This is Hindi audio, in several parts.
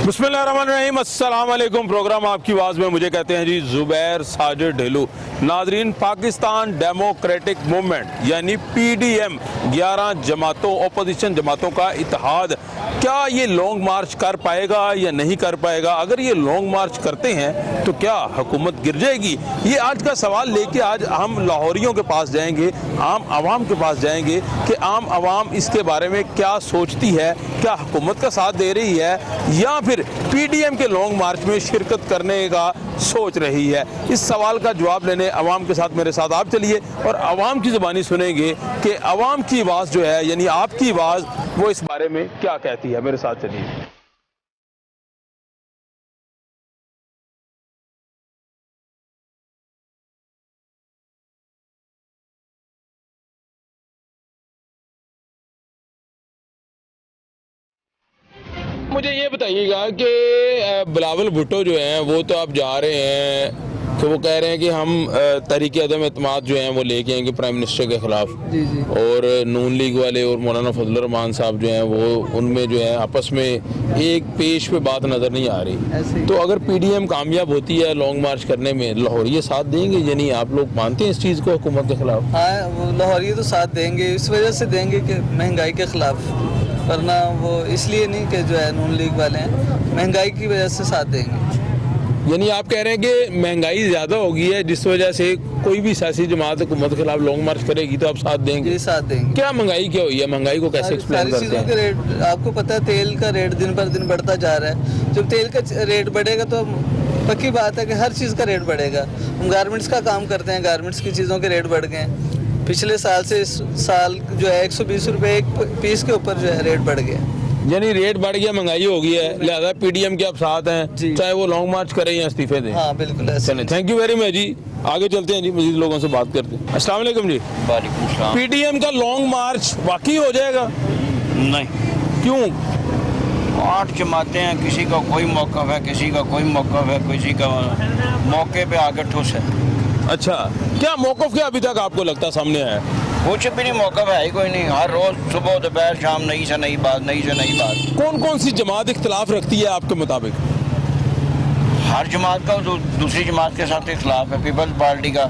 बिस्मिल्लाहिर्रहमानिर्रहीम, अस्सलाम वालेकुम। प्रोग्राम आपकी आवाज़ में मुझे कहते हैं जी ज़ुबैर साजिद ढेलू। नाजरीन, पाकिस्तान डेमोक्रेटिक मूवमेंट यानी PDM 11 जमातों अपोजिशन जमातों का इत्तेहाद क्या ये लॉन्ग मार्च कर पाएगा या नहीं कर पाएगा? अगर ये लॉन्ग मार्च करते हैं तो क्या हुकूमत गिर जाएगी? ये आज का सवाल लेके आज हम लाहौरियों के पास जाएंगे, आम आवाम के पास जाएंगे कि आम आवाम इसके बारे में क्या सोचती है, क्या हुकूमत का साथ दे रही है या फिर PDM के लॉन्ग मार्च में शिरकत करने का सोच रही है। इस सवाल का जवाब लेने अवाम के साथ मेरे साथ आप चलिए और अवाम की ज़ुबानी सुनेंगे कि अवाम की आवाज़ जो है यानी आपकी आवाज़ वो इस बारे में क्या कहती है। मेरे साथ चलिए। मुझे ये बताइएगा कि बिलावल भुट्टो जो हैं वो तो आप जा रहे हैं कि वो कह रहे हैं कि हम तहरीक अदम एतमाद जो हैं वो लेके आएंगे प्राइम मिनिस्टर के खिलाफ। जी जी। और नून लीग वाले और मौलाना फजलुर रहमान साहब जो हैं वो उनमें जो है आपस में एक पेश पे बात नज़र नहीं आ रही। तो अगर PDM कामयाब होती है लॉन्ग मार्च करने में, लाहौरिये साथ देंगे या नहीं? आप लोग मानते हैं इस चीज़ को हुकूमत के खिलाफ? हाँ, वो लाहौरिये तो साथ देंगे, इस वजह से देंगे कि महंगाई के खिलाफ, वरना वो इसलिए नहीं कि जो है नून लीग वाले हैं, महंगाई की वजह से साथ देंगे। यानी आप कह रहे हैं कि महंगाई ज़्यादा होगी है जिस वजह से कोई भी सियासी जमात हुकूमत के खिलाफ लॉन्ग मार्च करेगी तो आप साथ देंगे? जी साथ देंगे। क्या महंगाई क्या हुई है? महंगाई को कैसे एक्सप्लेन करते हैं? के रेट आपको पता है, तेल का रेट दिन पर दिन बढ़ता जा रहा है। जब तेल का रेट बढ़ेगा तो पक्की बात है कि हर चीज़ का रेट बढ़ेगा। हम गारमेंट्स का काम करते हैं, गारमेंट्स की चीज़ों के रेट बढ़ गए हैं। पिछले साल से इस साल जो है 120 रुपये एक पीस के ऊपर जो है रेट बढ़ गया। यानी रेट बढ़ गया, महंगाई हो गई है, लिहाजा PDM के आप साथ हैं, चाहे वो लॉन्ग मार्च करें या इस्तीफे दें। हाँ बिल्कुल ऐसे। चलें, थैंक यू वेरी मच जी। आगे चलते हैं जी, मजीद लोगों से बात करते हैं। अस्सलाम वालेकुम जी। वालेकुम सलाम। PDM का लॉन्ग मार्च वाकई हो जाएगा? नहीं, क्यों? 8 जमातें हैं, किसी का कोई मौक़िफ़ है, किसी का कोई मौक़िफ़ है, किसी का मौके पे आके ठुस है। अच्छा, क्या मौक़िफ़ क्या अभी तक आपको लगता सामने आया? कुछ भी नहीं, मौक़िफ़ है ही कोई नहीं। हर रोज़ सुबह दोपहर शाम नई से नई बात, नई से नई बात। कौन कौन सी जमात इख्तलाफ रखती है आपके मुताबिक? हर जमात का दूसरी जमात के साथ इख्तलाफ है। पीपल्स पार्टी का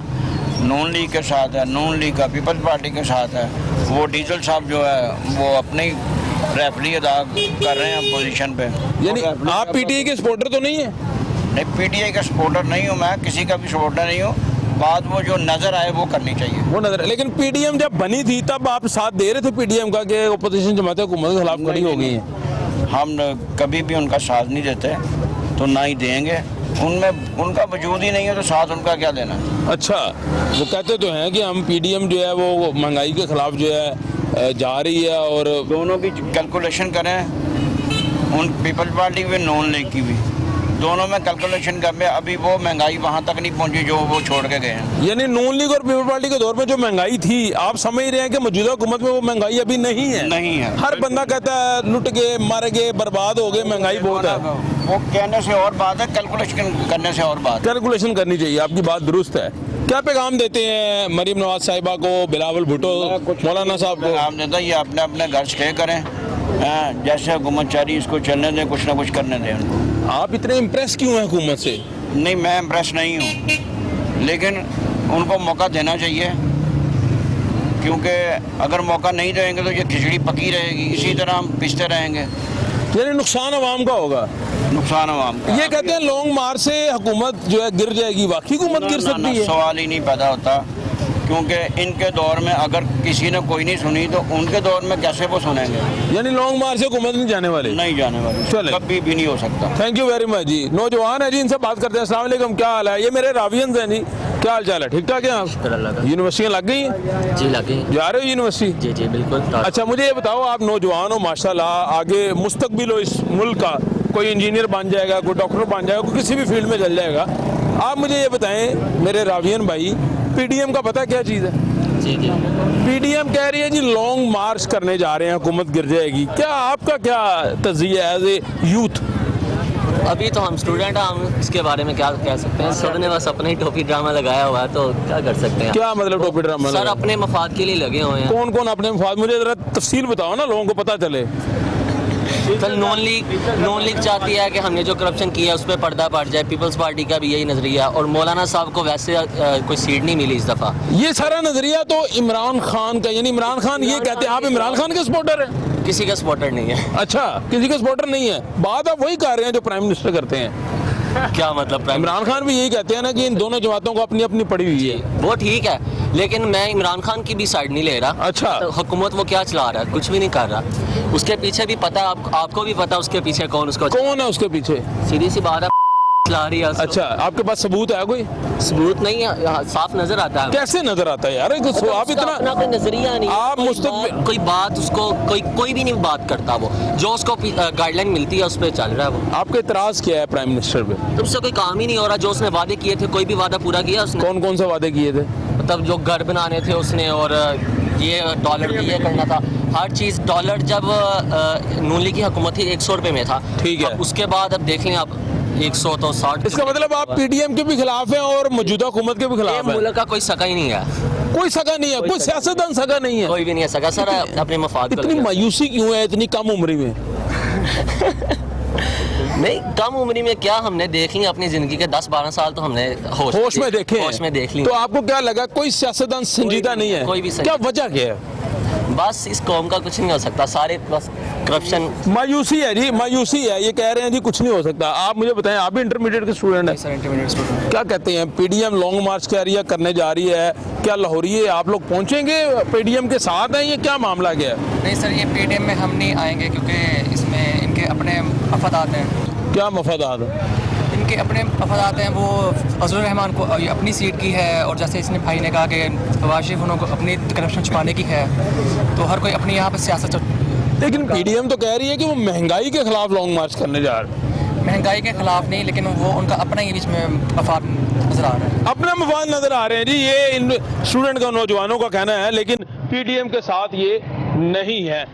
नून लीग के साथ है, नून लीग का पीपल्स पार्टी के साथ है। वो डीजल साहब जो है वो अपनी रेफरी अदा कर रहे हैं पोजीशन पे। यानी आप PTI के सपोर्टर तो नहीं है? नहीं, PTI का सपोर्टर नहीं हूँ मैं, किसी का भी सपोर्टर नहीं हूँ। बात वो जो नज़र आए वो करनी चाहिए, वो नजर। लेकिन PDM जब बनी थी तब आप साथ दे रहे थे PDM का कि अपोजिशन जमातें हुकूमत के खिलाफ खड़ी हो गई हैं? हम कभी भी उनका साथ नहीं देते तो ना ही देंगे। उनमें उनका वजूद ही नहीं है तो साथ उनका क्या देना। अच्छा, वो कहते तो हैं कि हम PDM जो है वो महंगाई के खिलाफ जो है जा रही है और दोनों की कैलकुलेशन करें, उन पीपल्स पार्टी की भी नॉन लीग की भी, दोनों में कैलकुलेशन कर ले। अभी वो महंगाई वहाँ तक नहीं पहुँची जो वो छोड़ के गए हैं। यानी नून लीग और पीपल पार्टी के दौर में जो महंगाई थी, आप समझ रहे हैं कि मौजूदा हुकूमत में वो महंगाई अभी नहीं है? नहीं है। हर बंदा कहता है लुट गए, मर गए, बर्बाद हो गए, महंगाई बहुत है। वो कहने से और बात है, कैलकुलेशन करने से और बात। कैलकुलेशन करनी चाहिए, आपकी बात दुरुस्त है। क्या पैगाम देते हैं मरीम नवाज साहिबा को, बिलावल भुट्टो, मौलाना साहब को? पैगाम देता ये अपने अपने घर से करें, जैसे हुकूमत चाह रही इसको चलने दें, कुछ ना कुछ करने दें उनको। आप इतने इम्प्रेस क्यों हैं हुकूमत से? नहीं, मैं इम्प्रेस नहीं हूँ, लेकिन उनको मौका देना चाहिए, क्योंकि अगर मौका नहीं देंगे तो ये खिचड़ी पकी रहेगी, इसी तरह हम पिसते रहेंगे। यानी नुकसान अवाम का होगा? नुकसान अवाम का। ये कहते हैं लॉन्ग मार्च से हुकूमत जो है गिर जाएगी, वाकई हुकूमत गिर सकती है? सवाल ही नहीं पैदा होता, क्योंकि इनके दौर में अगर किसी ने कोई नहीं सुनी तो उनके दौर में कैसे वो सुनेंगे? यानी लॉन्ग मार्च से हुकूमत नहीं जाने वाले? नहीं जाने वाले, चले, कभी भी नहीं हो सकता। थैंक यू वेरी मच जी। नौजवान है जी, इनसे बात करते हैं। अस्सलाम वालेकुम, क्या हाल है? ये मेरे रावियंस हैं जी, क्या हाल चाल है? ठीक ठाक है आप? यूनिवर्सिटियाँ लग गई हैं? जी लग गई। जा रहे हो यूनिवर्सिटी? जी जी बिल्कुल। अच्छा, मुझे ये बताओ, आप नौजवान हो माशाल्लाह, आगे मुस्तकबिल हो इस मुल्क का, कोई इंजीनियर बन जाएगा, कोई डॉक्टर बन जाएगा, कोई किसी भी फील्ड में चल जाएगा। आप मुझे ये बताएं मेरे रावियन भाई, PDM का पता क्या चीज़ है? जी जी। PDM कह रही है जी लॉन्ग मार्च करने जा रहे हैं, हुकूमत गिर जाएगी। क्या आपका क्या तज़किया है एज ए यूथ? अभी तो हम स्टूडेंट हैं, हम इसके बारे में क्या कह सकते हैं। सब ने बस अपने ही टोपी ड्रामा लगाया हुआ है, तो क्या कर सकते हैं। क्या मतलब टोपी ड्रामा? सर अपने मफाद के लिए लगे हुए हैं। कौन कौन अपने मफाद? मुझे ज़रा तफसील बताओ ना, लोगों को पता चले। तो नॉन लीग चाहती है कि हमने जो करप्शन किया उस पर पर्दा पड़ जाए। पीपल्स पार्टी का भी यही नज़रिया, और मौलाना साहब को वैसे कोई सीट नहीं मिली इस दफ़ा। ये सारा नजरिया तो इमरान खान का, यानी इमरान खान ये कहते हैं आप इमरान खान के सपोर्टर हैं? किसी का सपोर्टर नहीं है। अच्छा, किसी का सपोर्टर नहीं है। बात आप वही कर रहे हैं जो प्राइम मिनिस्टर करते हैं। क्या मतलब? इमरान खान भी यही कहते हैं ना कि इन दोनों जमातों को अपनी अपनी पड़ी हुई है। वो ठीक है, लेकिन मैं इमरान खान की भी साइड नहीं ले रहा। अच्छा। तो हुकूमत वो क्या चला रहा है? कुछ भी नहीं कर रहा। उसके पीछे भी पता है, आपको भी पता है उसके पीछे कौन है उसके पीछे? सीधी सी बात है, चला रही है। अच्छा, आपके पास सबूत है? कोई सबूत नहीं है, साफ नजर आता है। कैसे नजर आता है यार? आप इतना अपना कोई नजरिया नहीं, आप कोई बात उसको कोई भी नहीं बात करता। वो जो उसको गाइडलाइन मिलती है उस पर चल रहा है वो। आपका इतराज क्या है प्राइम मिनिस्टर पे? तो उससे कोई काम ही नहीं हो रहा। जो उसने वादे किए थे, कोई भी वादा पूरा किया उसने? कौन कौन से वादे किए थे? मतलब जो घर बनाने थे उसने, और ये डॉलर भी ये करना था। हर चीज़ डॉलर जब नून लीग की हुकूमत थी 100 रुपये में था। ठीक है। उसके बाद अब देख लें आप 100 तो 60। इसका मतलब आप पीडीएम के भी खिलाफ हैं और मौजूदा हुकूमत के भी खिलाफ हैं? मुल्क का कोई सगा ही नहीं है। कोई सगा नहीं है, कोई सियासतदान सगा नहीं है, कोई भी नहीं है सगा। सर अपने मफाद को इतनी मायूसी क्यों है इतनी कम उम्र में? नहीं, कम उम्र में क्या, हमने देख ली अपनी जिंदगी के 10-12 साल तो हमने होश में देखे, होश में देख ली। तो आपको क्या लगा कोई सियासतदान संजीदा नहीं है? कोई भी क्या वजह क्या है? बस इस कौम का कुछ नहीं हो सकता, सारे बस करप्शन। मायूसी है जी, मायूसी है। ये कह रहे हैं जी कुछ नहीं हो सकता। आप मुझे बताएं, आप भी इंटरमीडिएट के स्टूडेंट हैं? Sir intermediate student. क्या कहते हैं, पीडीएम लॉन्ग मार्च कह रही है, करने जा रही है, क्या लाहौरी आप लोग पहुंचेंगे? पीडीएम के साथ हैं? ये क्या मामला क्या है? नहीं सर, ये पीडीएम में हम नहीं आएंगे क्योंकि इसमें इनके अपने मफादात हैं। क्या मफादात है? इनके अपने मफादात हैं। वो फजलुर रहमान को ये अपनी सीट की है, और जैसे इसने भाई ने कहा कि वाशिफ उन्होंने को अपनी करप्शन छुपाने की है, तो हर कोई अपनी यहाँ पर सियासत। लेकिन पीडीएम तो कह रही है कि वो महंगाई के खिलाफ लॉन्ग मार्च करने जा रहे हैं। महंगाई के खिलाफ नहीं, लेकिन वो उनका अपना ही बीच में मफाद नजर आ रहा है। अपना मफाद नजर आ रहे हैं जी, ये इन स्टूडेंट का, नौजवानों का कहना है, लेकिन पीडीएम के साथ ये नहीं है।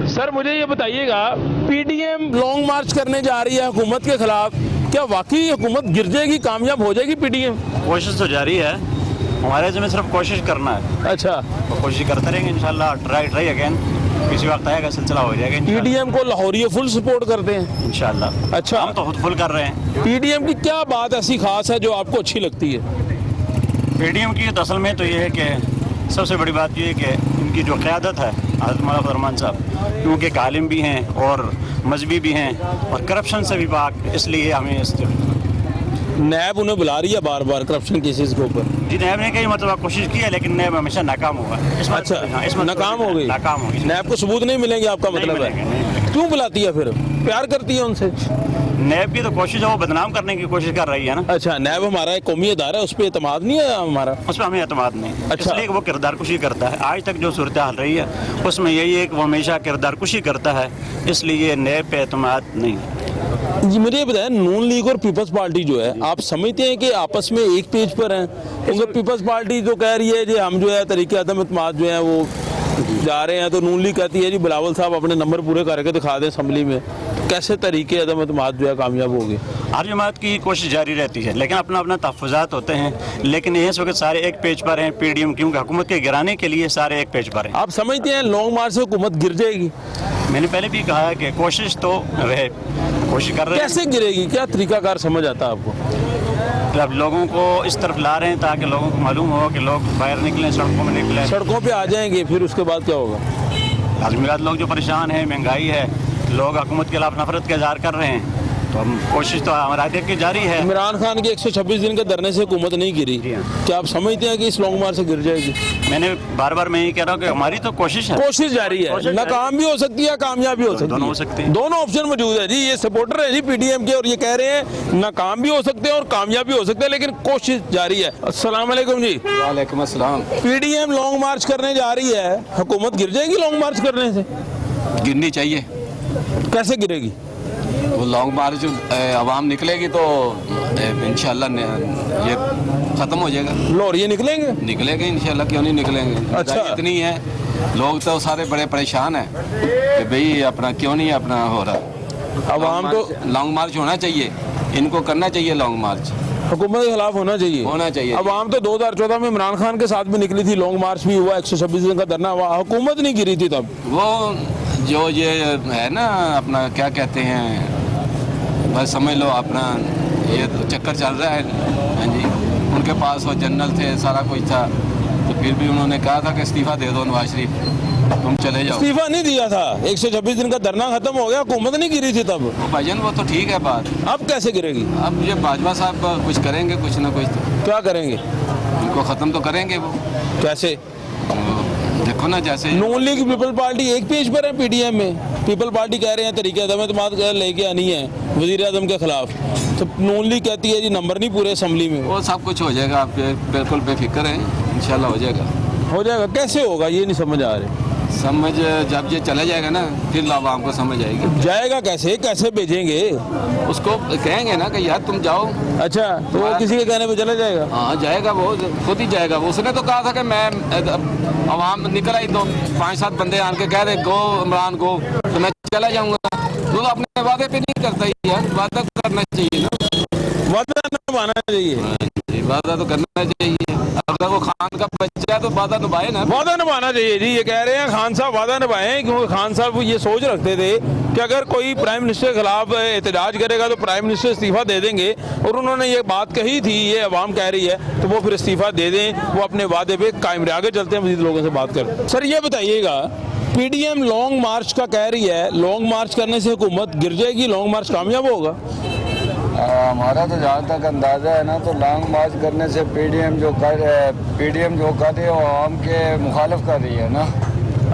सर मुझे ये बताइएगा, पीडीएम लॉन्ग मार्च करने जा रही है हुकूमत के खिलाफ, क्या वाकई हुकूमत गिर जाएगी, कामयाब हो जाएगी पीडीएम? कोशिश तो जारी है, हमारे जिम्मे सिर्फ कोशिश करना है। अच्छा, तो कोशिश करते रहेंगे इंशाल्लाह। ट्राई अगेन, किसी वक्त आएगा, सिलसिला हो जाएगा इंशाल्लाह। पीडीएम को लाहौरी फुल सपोर्ट करते हैं इंशाल्लाह। अच्छा, हम तो खुद फुल कर रहे हैं। पीडीएम की क्या बात ऐसी खास है जो आपको अच्छी लगती है? पीडीएम की असल में तो ये है कि सबसे बड़ी बात ये है कि इनकी जो क़यादत है हज़रत मौलाना रहमान साहब, क्योंकि एक आलिम भी हैं और मजहबी भी हैं और करप्शन से भी पाक, इसलिए हमें नैब उन्हें बुला रही है बार बार करप्शन केसेस के ऊपर। जी, नैब ने कई मतलब कोशिश की है, लेकिन नैब हमेशा नाकाम हुआ। अच्छा, इसमें नाकाम हो गई? नाकाम हो गई। नैब को सबूत नहीं मिलेंगे, आपका मतलब है? क्यों बुलाती है फिर? प्यार करती है उनसे? नैब की तो कोशिश है, वो बदनाम करने की कोशिश कर रही है ना। अच्छा, नैब हमारा एक कौमी अदारा है, उस पर एतमाद नहीं है हमारा? उस पर हमें एतमाद नहीं। अच्छा। इसलिए वो किरदार कुशी करता है। आज तक जो सूरत हाल रही है उसमें यही है कि वो हमेशा किरदार कुशी करता है, इसलिए नैब पे एतमाद नहीं। जी मुझे ये बताएं, नून लीग और पीपल्स पार्टी जो है, आप समझते हैं कि आपस में एक पेज पर हैं? क्योंकि पीपल्स पार्टी जो कह रही है कि हम जो है तरीके अदम एतमाद जो है वो जा रहे हैं, तो नून लीग कहती है जी बिलावल साहब अपने नंबर पूरे करके दिखा दें असेंबली में। कैसे तरीके अदम एतमाद जो है कामयाब होगी? हर जमात की कोशिश जारी रहती है, लेकिन अपना अपना तहफ़्फ़ुज़ात होते हैं। लेकिन इस वक्त सारे एक पेज पर हैं पीडीएम, क्योंकि हुकूमत के गिराने के लिए सारे एक पेज पर हैं। आप समझते हैं लॉन्ग मार्च से हुकूमत गिर जाएगी? मैंने पहले भी कहा है कि कोशिश तो रहे, कोशिश कर रहे हैं। कैसे गिरेगी? क्या तरीकाकार समझ आता है आपको? अब लोगों को इस तरफ ला रहे हैं ताकि लोगों को मालूम हो कि लोग बाहर निकलें, सड़कों में निकलें। सड़कों पे आ जाएंगे, फिर उसके बाद क्या होगा? आजमीरात लोग जो परेशान हैं, महंगाई है, लोग हुकूमत के खिलाफ नफरत का इज़हार कर रहे हैं, तो हम कोशिश तो हमारा की जारी है। इमरान खान के 126 दिन के धरने से हुकूमत नहीं गिरी, क्या आप समझते हैं कि इस लॉन्ग मार्च से गिर जाएगी? मैंने बार बार मैं ये कह रहा हूँ कि हमारी तो कोशिश है, कोशिश जारी है। नाकाम भी हो सकती है, कामयाब भी हो सकती है, दोनों हो सकती है। दोनों ऑप्शन मौजूद है जी। ये सपोर्टर है जी पीडीएम के, और ये कह रहे हैं नाकाम भी हो सकते हैं और कामयाब भी हो सकते हैं, लेकिन कोशिश जारी है। अस्सलाम वालेकुम जी। वालेकुम अस्सलाम। पीडीएम लॉन्ग मार्च करने जा रही है, हुकूमत गिर जाएगी लॉन्ग मार्च करने से? गिरनी चाहिए। कैसे गिरेगी? वो लॉन्ग मार्च आवाम निकलेगी तो इंशाल्लाह ये ख़त्म हो जाएगा। लाहौरिये निकलेंगे? निकलेंगे इंशाल्लाह, क्यों नहीं निकलेंगे। अच्छा। महंगाई इतनी है, लोग तो सारे बड़े परेशान हैं कि भाई अपना क्यों नहीं अपना हो रहा। अवाम तो लॉन्ग मार्च होना चाहिए, इनको करना चाहिए लॉन्ग मार्च, हुकूमत के खिलाफ होना चाहिए। होना चाहिए। अवाम तो 2014 में इमरान खान के साथ भी निकली थी, लॉन्ग मार्च भी हुआ, 126 दिन का धरना हुआ, हुकूमत नहीं गिरी थी तब। वो जो ये है ना अपना क्या कहते हैं, बस समझ लो अपना ये तो चक्कर चल रहा है। हाँ जी, उनके पास वो जनरल थे, सारा कुछ था, तो फिर भी उन्होंने कहा था कि इस्तीफ़ा दे दो नवाज शरीफ, तुम चले जाओ। इस्तीफा नहीं दिया था, 126 दिन का धरना खत्म हो गया, हुकूमत नहीं गिरी थी तब। वो भाईजान वो तो ठीक है बात, अब कैसे गिरेगी? अब ये बाजवा साहब कुछ करेंगे, कुछ ना कुछ तो क्या करेंगे? उनको ख़त्म तो करेंगे वो। कैसे? देखो ना जैसे नून लीग पीपल पार्टी एक पेज पर है पीडीएम में। पीपल पार्टी कह रहे हैं तरीके अदम तो बात लेके आनी है वजीर आजम के खिलाफ, तो नून लीग कहती है जी नंबर नहीं पूरे असम्बली में। वो सब कुछ हो जाएगा, आप बिल्कुल बेफिक्र हैं, इंशाल्लाह हो जाएगा। हो जाएगा, कैसे होगा ये नहीं समझ आ रहे। समझ जब ये चला जाएगा ना फिर आवाम को समझ आएगी। जाएगा कैसे, कैसे भेजेंगे उसको कहेंगे ना कि यार तुम जाओ। अच्छा, तो वो किसी के कहने पे चला जाएगा? हाँ जाएगा, वो खुद ही जाएगा। उसने तो कहा था कि मैं आवाम निकल आई तो 5-7 बंदे आन के कह रहे गो इमरान गो, तो मैं चला जाऊंगा। वो तो अपने वादे पे नहीं करता ही यार, वादा करना चाहिए ना, वादा निभाना चाहिए। वादा तो करना चाहिए। अगर वो खान का बच्चा है तो वादा निभाए ना। वादा निभाना चाहिए जी, ये कह रहे हैं खान साहब वादा निभाएं, क्योंकि खान साहब ये सोच रखते थे कि अगर कोई प्राइम मिनिस्टर के खिलाफ एहतजाज करेगा तो प्राइम मिनिस्टर इस्तीफा दे देंगे, और उन्होंने ये बात कही थी, ये अवाम कह रही है, तो वो फिर इस्तीफा दे दें, वो अपने वादे पे कायम रहे। आगे चलते हैं, मजीद लोगों से बात करें। सर ये बताइएगा, पीडीएम लॉन्ग मार्च का कह रही है, लॉन्ग मार्च करने से हुकूमत गिर जाएगी, लॉन्ग मार्च कामयाब होगा? हमारा तो जहाँ तक अंदाज़ा है ना, तो लॉन्ग मार्च करने से पीडीएम जो कर रही है वो आवाम के मुखालिफ कर रही है ना।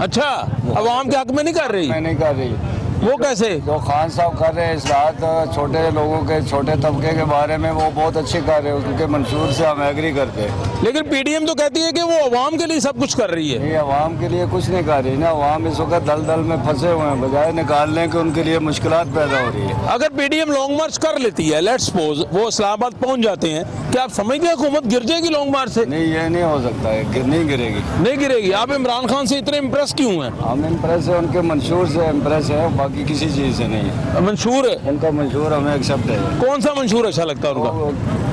अच्छा, अवाम के हक में नहीं कर रही? मैं नहीं कर रही। वो कैसे? जो खान साहब कर रहे हैं इस्लाहत छोटे लोगों के, छोटे तबके के बारे में, वो बहुत अच्छे कर रहे हैं, उनके मंशूर से हम एग्री करते हैं। लेकिन पीडीएम तो कहती है कि वो अवाम के लिए सब कुछ कर रही है। ये अवाम के लिए कुछ नहीं कर रही ना, अवाम इस वक्त दलदल में फंसे हुए हैं, बजाय निकालने के उनके लिए मुश्किलात पैदा हो रही है। अगर पीडीएम लॉन्ग मार्च कर लेती है, लेट्स सपोज वो इस्लामाबाद पहुंच जाते हैं, क्या आप समझते हैं हुकूमत गिर जाएगी लॉन्ग मार्च से? नहीं, ये नहीं हो सकता है, नहीं गिरेगी। नहीं गिरेगी। आप इमरान खान से इतने इम्प्रेस क्यों हैं? हम इम्प्रेस है, उनके मंशूर से इम्प्रेस है, बाकी किसी चीज़ से नहीं है। मंशूर है उनका मंशूर हमें एक्सेप्ट है। कौन सा मंशूर अच्छा लगता है उनका? वो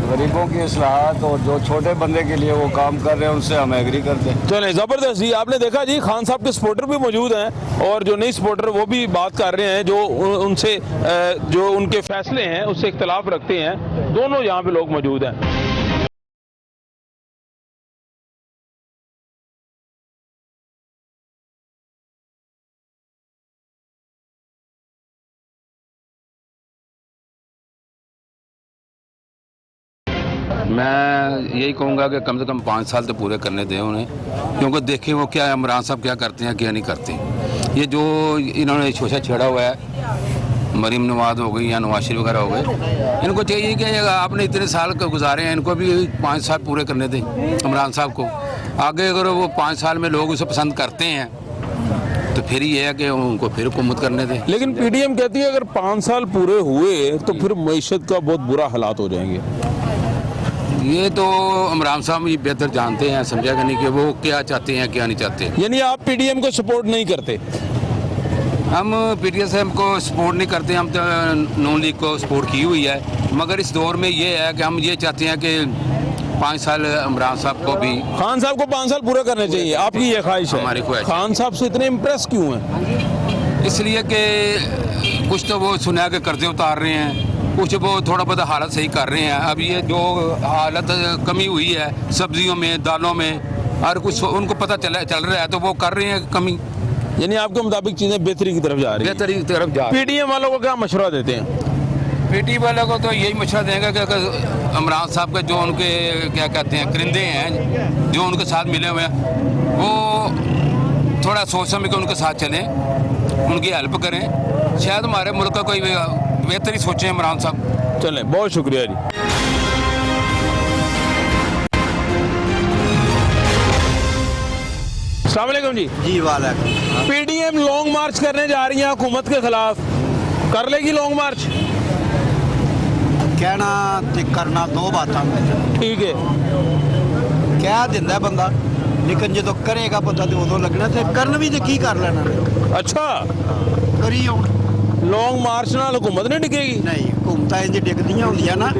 गरीबों की इस्लाहत और जो छोटे बंदे के लिए वो काम कर रहे हैं उनसे हम एग्री करते हैं। चले, जबरदस्त जी। आपने देखा जी, खान साहब के सपोर्टर भी मौजूद हैं और जो नहीं सपोर्टर वो भी बात कर रहे हैं, जो उनसे जो उनके फैसले हैं उससे इख्तलाफ रखते हैं। दोनों यहाँ पे लोग मौजूद हैं। मैं यही कहूँगा कि कम से कम 5 साल तो पूरे करने दें उन्हें, क्योंकि देखें वो क्या इमरान साहब क्या करते हैं क्या नहीं करते। ये जो इन्होंने शोषा छेड़ा हुआ है, मरीम नवाज हो गई या नवाज शरीफ वगैरह हो गए, इनको चाहिए कि आपने इतने साल गुजारे हैं, इनको भी 5 साल पूरे करने दें इमरान साहब को। आगे अगर वो 5 साल में लोग उसे पसंद करते हैं तो फिर ये है कि उनको फिर हुकूमत करने दें। लेकिन पीडीएम कहती है अगर 5 साल पूरे हुए तो फिर मईशत का बहुत बुरा हालात हो जाएंगे। ये तो इमरान साहब ये बेहतर जानते हैं, समझा कि नहीं कि वो क्या चाहते हैं क्या नहीं चाहते। यानी आप पीडीएम को सपोर्ट नहीं करते? हम पीडीएम को सपोर्ट नहीं करते, हम तो नून लीग को सपोर्ट की हुई है, मगर इस दौर में ये है कि हम ये चाहते हैं कि 5 साल इमरान साहब को भी, खान साहब को 5 साल पूरा करने चाहिए। आपकी ये ख्वाहिश है? हमारी ख्वाहिश। खान साहब से इतने इम्प्रेस क्यों हैं? इसलिए कि कुछ तो वो सुना के कर्जे उतार रहे हैं, कुछ वो थोड़ा बहुत हालत सही कर रहे हैं। अब ये जो हालत कमी हुई है सब्जियों में, दालों में, और कुछ उनको पता चल रहा है तो वो कर रहे हैं कमी। यानी आपके मुताबिक चीजें बेहतरी की तरफ जा रही हैं? बेहतरी की तरफ जा रही है। पीडीएम वालों को क्या मशवरा देते हैं? पीटी वालों को तो यही मशवरा देंगे कि इमरान साहब के जो उनके क्या कहते हैं करिंदे हैं जो उनके साथ मिले हुए हैं, वो थोड़ा सोच समझ के उनके साथ चलें, उनकी हेल्प करें, शायद हमारे मुल्क का कोई बेहतरी सोचें इमरान साहब। चलें, बहुत शुक्रिया जी। अस्सलाम वालेकुम जी। वालेकुम। पीडीएम लॉन्ग मार्च करने जा रही है हुकूमत के खिलाफ, कर लेगी लॉन्ग मार्च? कहना ते करना दो बातां। ठीक है। कह दिंदा बंदा ਲੇਕਿਨ ਜਦੋਂ ਕਰੇਗਾ ਪਤਾ ਤੇ ਉਦੋਂ ਲੱਗਣਾ, ਤੇ ਕਰਨ ਵੀ ਤੇ ਕੀ ਕਰ ਲੈਣਾ, ਅੱਛਾ, ਕਰੀ ਹੁਣ। ਲੌਂਗ ਮਾਰਚ ਨਾਲ ਹੁਕੂਮਤ ਨਹੀਂ ਡਿੱਗੇਗੀ? ਨਹੀਂ, ਹਕੂਮਤਾਂ ਇੰਜ ਡਿੱਗਦੀਆਂ ਹੁੰਦੀਆਂ ਨਾ,